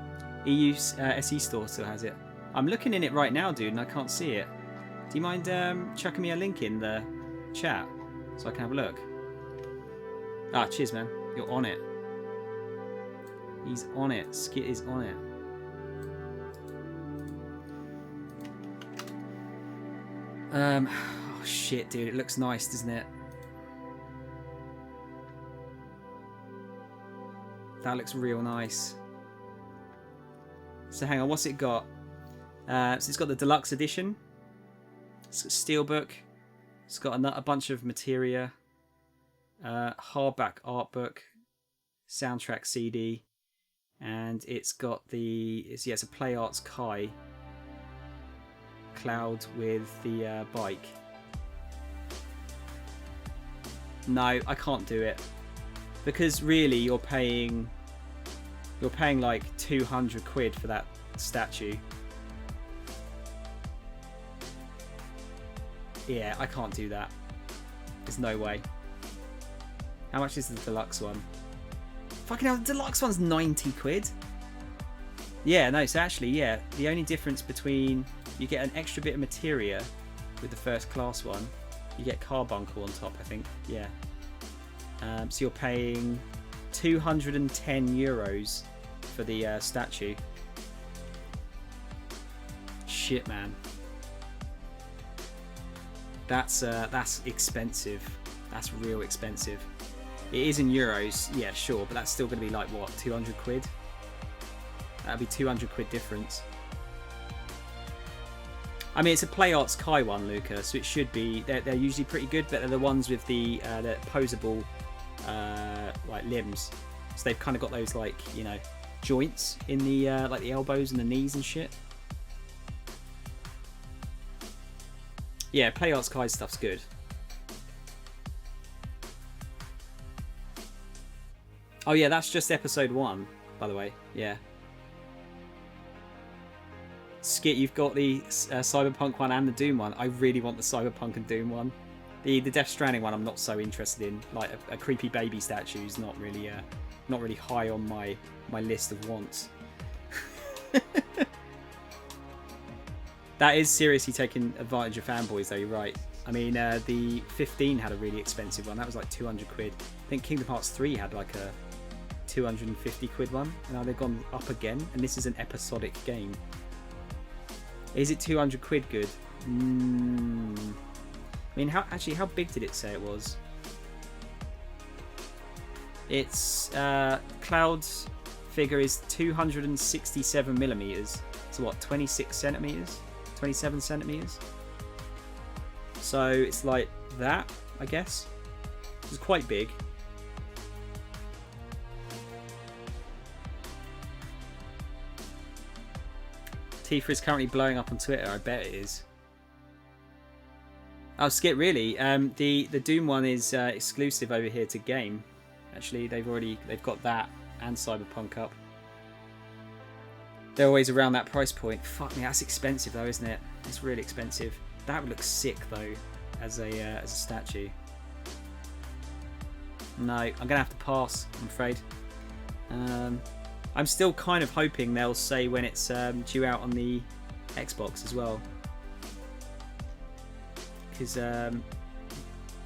EU SE Store still has it. I'm looking in it right now, dude, and I can't see it. Do you mind chucking me a link in the chat so I can have a look? Ah, cheers, man. You're on it. He's on it. Skit is on it. Oh shit, dude, it looks nice, doesn't it? That looks real nice. So hang on, what's it got? So it's got the deluxe edition. It's got steelbook. It's got a bunch of materia. Hardback art book. Soundtrack CD. And it's got it's a Play Arts Kai. Cloud with the bike. No, I can't do it. Because really, you're paying like 200 quid for that statue. Yeah, I can't do that. There's no way. How much is the deluxe one? Fucking hell, the deluxe one's 90 quid. Yeah, no, so actually, yeah, the only difference between you get an extra bit of materia with the first class one, you get carbuncle on top, I think. Yeah. So you're paying 210 euros for the statue. Shit, man. That's expensive. That's real expensive. It is in euros, yeah, sure, but that's still going to be like what, 200 quid? That'd be 200 quid difference. I mean, it's a Play Arts Kai one, Luca, so it should be. They're usually pretty good, but they're the ones with the posable like limbs. So they've kind of got those like, you know, joints in the like the elbows and the knees and shit. Yeah, Play Arts Kai stuff's good. Oh yeah, that's just episode 1, by the way. Yeah. Skit, you've got the Cyberpunk one and the Doom one. I really want the Cyberpunk and Doom one. The Death Stranding one I'm not so interested in. Like a creepy baby statue is not really high on my list of wants. That is seriously taking advantage of fanboys though, you're right. I mean, the 15 had a really expensive one. That was like 200 quid. I think Kingdom Hearts 3 had like a 250 quid one. And now they've gone up again. And this is an episodic game. Is it 200 quid good? I mean, how big did it say it was? Its Cloud's figure is 267 millimeters. So what, 26 centimeters? 27 centimeters? So it's like that, I guess. It's quite big. Tifa is currently blowing up on Twitter. I bet it is. Oh, Skip, really? The Doom one is exclusive over here to Game. Actually, they've got that and Cyberpunk up. They're always around that price point. Fuck me, that's expensive though, isn't it? It's really expensive. That would look sick though, as a statue. No, I'm gonna have to pass, I'm afraid. I'm still kind of hoping they'll say when it's due out on the Xbox as well. Because,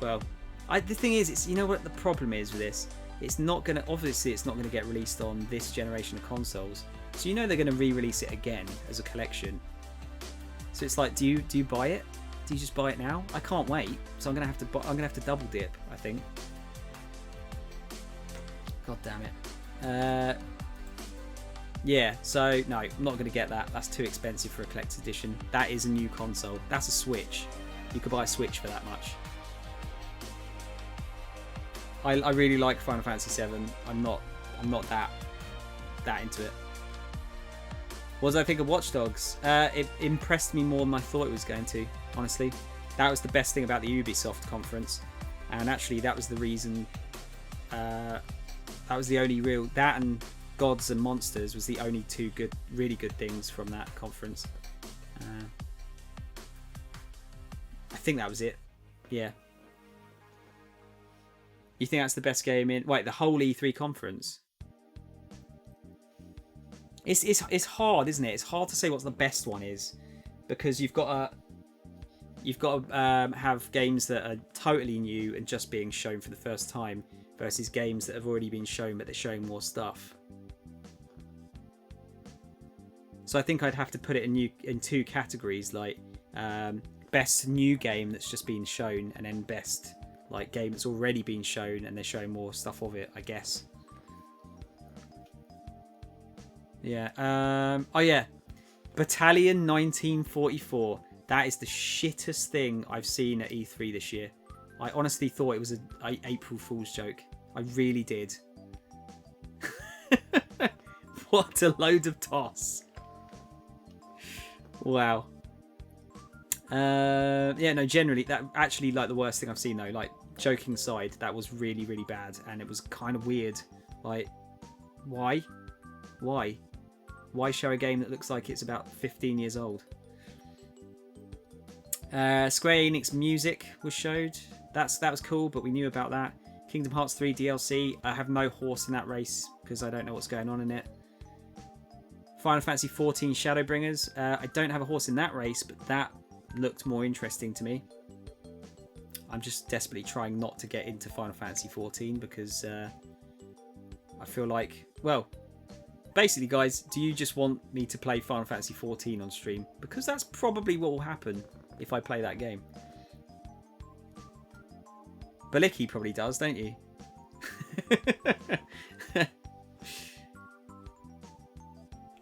well, the thing is, it's, you know what the problem is with this? It's not gonna, obviously, it's not gonna get released on this generation of consoles. So you know they're gonna re-release it again as a collection. So it's like, do you buy it? Do you just buy it now? I can't wait, so I'm gonna have to double dip, I think. God damn it. Yeah, so no, I'm not going to get that. That's too expensive for a collector's edition. That is a new console. That's a Switch. You could buy a Switch for that much. I really like Final Fantasy VII. I'm not that into it. What did I think of Watch Dogs? It impressed me more than I thought it was going to, honestly. That was the best thing about the Ubisoft conference. And actually, that was the reason... that was the only real... That and Gods and Monsters was the only two really good things from that conference. I think that was it. Yeah. You think that's the best game in... Wait, the whole E3 conference? It's hard, isn't it? It's hard to say what the best one is, because you've got to have games that are totally new and just being shown for the first time, versus games that have already been shown but they're showing more stuff. So I think I'd have to put it in two categories, like best new game that's just been shown, and then best like game that's already been shown and they're showing more stuff of it, I guess. Yeah. Oh yeah, Battalion 1944. That is the shittest thing I've seen at E3 this year. I honestly thought it was an April Fool's joke. I really did. What a load of toss. Wow. Yeah, no, generally, that actually, like, the worst thing I've seen, though. Like, joking aside, that was really, really bad. And it was kind of weird. Like, why? Why? Why show a game that looks like it's about 15 years old? Square Enix music was showed. That was cool, but we knew about that. Kingdom Hearts 3 DLC. I have no horse in that race because I don't know what's going on in it. Final Fantasy 14 Shadowbringers. I don't have a horse in that race, but that looked more interesting to me. I'm just desperately trying not to get into Final Fantasy 14 because I feel like, well, basically, guys, do you just want me to play Final Fantasy 14 on stream? Because that's probably what will happen if I play that game. Balicki probably does, don't you?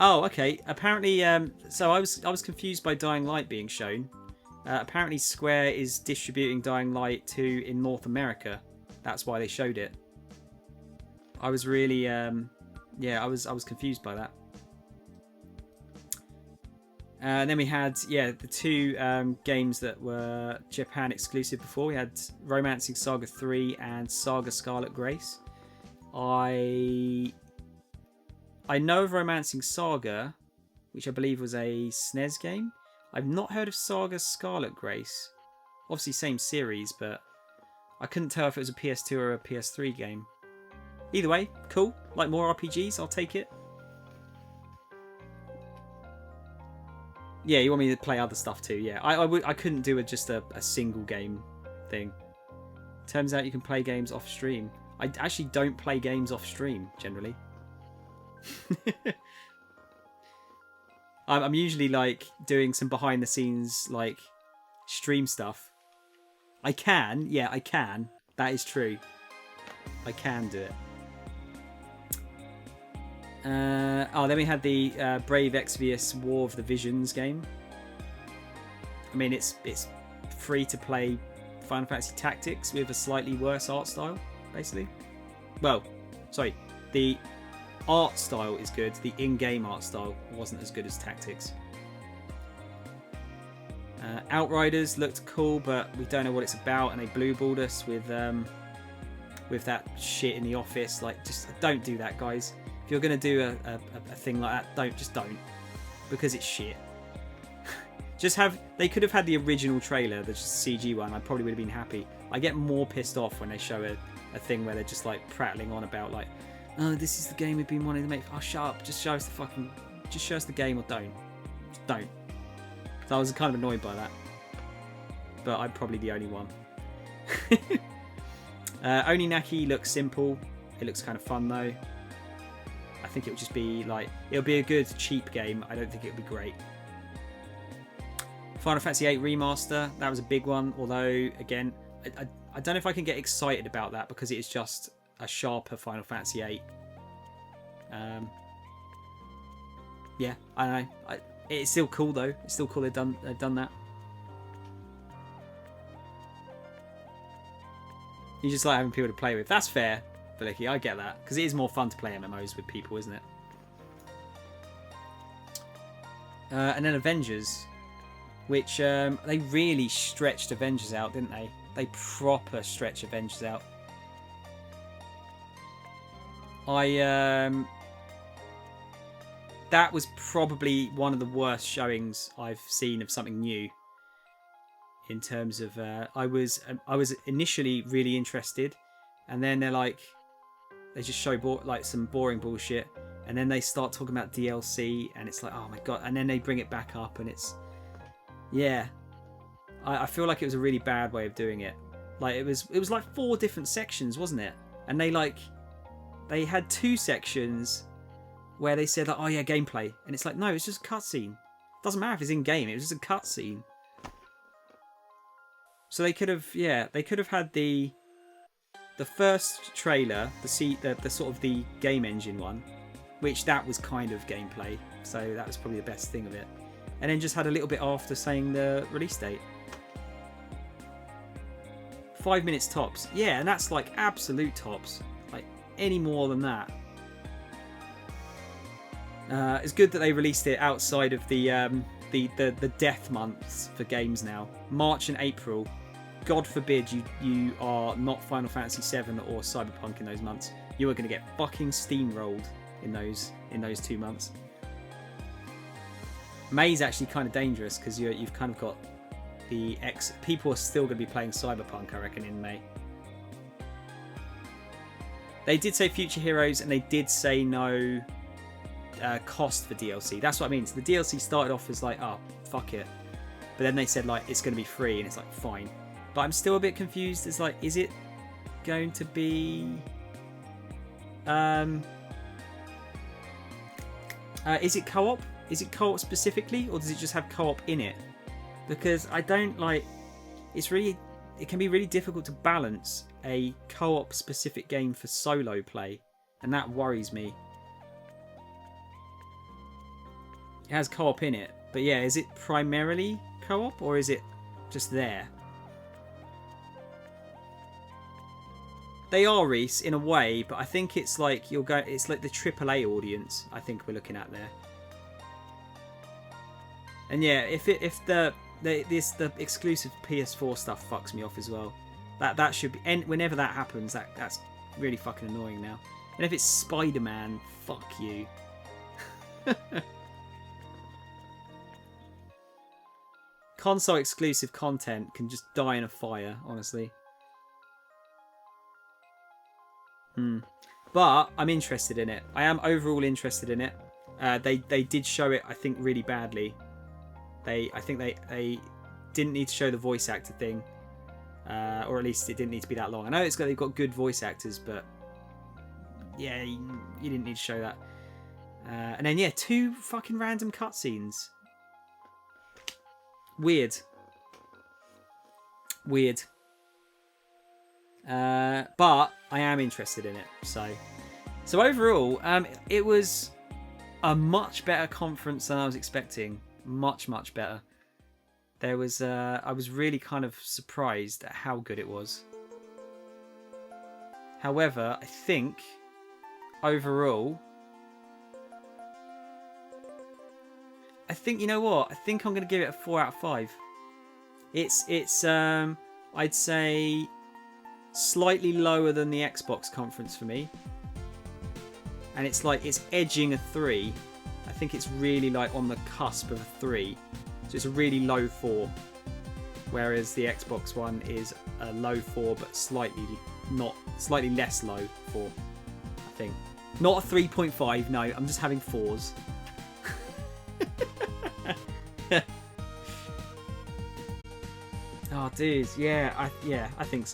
Oh, okay. Apparently, so I was confused by Dying Light being shown. Apparently, Square is distributing Dying Light 2 in North America. That's why they showed it. I was really, yeah, I was confused by that. And then we had, yeah, the two games that were Japan exclusive before. We had Romancing Saga 3 and Saga Scarlet Grace. I know of Romancing Saga, which I believe was a SNES game. I've not heard of Saga Scarlet Grace. Obviously same series, but I couldn't tell if it was a PS2 or a PS3 game. Either way, cool. Like more RPGs, I'll take it. Yeah, you want me to play other stuff too? Yeah, I couldn't do just a single game thing. Turns out you can play games off stream. I actually don't play games off stream generally. I'm usually like doing some behind the scenes like stream stuff. I can, yeah, I can. That is true. I can do it. Oh, then we had the Brave Exvius War of the Visions game. I mean, it's free to play Final Fantasy Tactics with a slightly worse art style, basically. Well, sorry, the art style is good. The in-game art style wasn't as good as Tactics. Outriders looked cool, but we don't know what it's about, and they blueballed us with that shit in the office. Like, just don't do that, guys. If you're gonna do a thing like that, don't, because it's shit. They could have had the original trailer, the CG one. I probably would have been happy. I get more pissed off when they show a thing where they're just like prattling on about like, oh, this is the game we've been wanting to make. Oh, shut up! Just show us the game, or don't. Just don't. So I was kind of annoyed by that, but I'm probably the only one. Oninaki looks simple. It looks kind of fun though. I think it would just be like, it'll be a good cheap game. I don't think it would be great. Final Fantasy VIII Remaster, that was a big one. Although, again, I don't know if I can get excited about that because it is just a sharper Final Fantasy VIII. Yeah, I don't know. It's still cool though. It's still cool they've done that. You just like having people to play with. That's fair, Balicki. I get that because it is more fun to play MMOs with people, isn't it? And then Avengers, which they really stretched Avengers out, didn't they? They proper stretch Avengers out. That was probably one of the worst showings I've seen of something new. In terms of, I was initially really interested, and then they just show like some boring bullshit, and then they start talking about DLC, and it's like, oh my god, and then they bring it back up, and it's, yeah, I feel like it was a really bad way of doing it. Like it was like 4 different sections, wasn't it? And they had 2 sections where they said like, oh yeah, gameplay, and it's like, no, it's just a cutscene. Doesn't matter if it's in game, it was just a cutscene. So they could have had the first trailer, the sort of the game engine one, which that was kind of gameplay, so that was probably the best thing of it. And then just had a little bit after saying the release date. 5 minutes tops. Yeah, and that's like absolute tops. Like any more than that. It's good that they released it outside of the the death months for games now. March and April. God forbid you are not Final Fantasy VII or Cyberpunk in those months. You are going to get fucking steamrolled in those 2 months. May's actually kind of dangerous because you've kind of got the people are still going to be playing Cyberpunk, I reckon, in May. They did say Future Heroes, and they did say no cost for DLC. That's what I mean. So the DLC started off as like, oh, fuck it. But then they said like it's going to be free, and it's like fine. But I'm still a bit confused. It's like, is it going to be is it co-op? Is it co-op specifically, or does it just have co-op in it? Because I don't like. It can be really difficult to balance a co-op specific game for solo play, and that worries me. It has co-op in it, but yeah, is it primarily co-op or is it just there? They are, Reese, in a way, but I think it's like it's like the AAA audience. I think we're looking at there. And yeah, if the exclusive PS4 stuff fucks me off as well. That should be, and whenever that happens, that's really fucking annoying now. And if it's Spider-Man, fuck you. Console exclusive content can just die in a fire, honestly. But I'm interested in it. I am overall interested in it. They did show it, I think, really badly. I think they didn't need to show the voice actor thing, or at least it didn't need to be that long. I know they've got good voice actors, but yeah, you didn't need to show that. And then yeah, 2 fucking random cutscenes. Weird. But I am interested in it. So overall, it was a much better conference than I was expecting. Much better. There was I was really kind of surprised at how good it was. However, I think overall, you know what? I think I'm going to give it a 4 out of 5. It's I'd say slightly lower than the Xbox conference for me, and it's edging a 3. I think it's really like on the cusp of a 3, so it's a really low 4, whereas the Xbox one is a low 4 but slightly less low 4, I think. Not a 3.5, no, I'm just having 4s. Oh dude, yeah, I think so.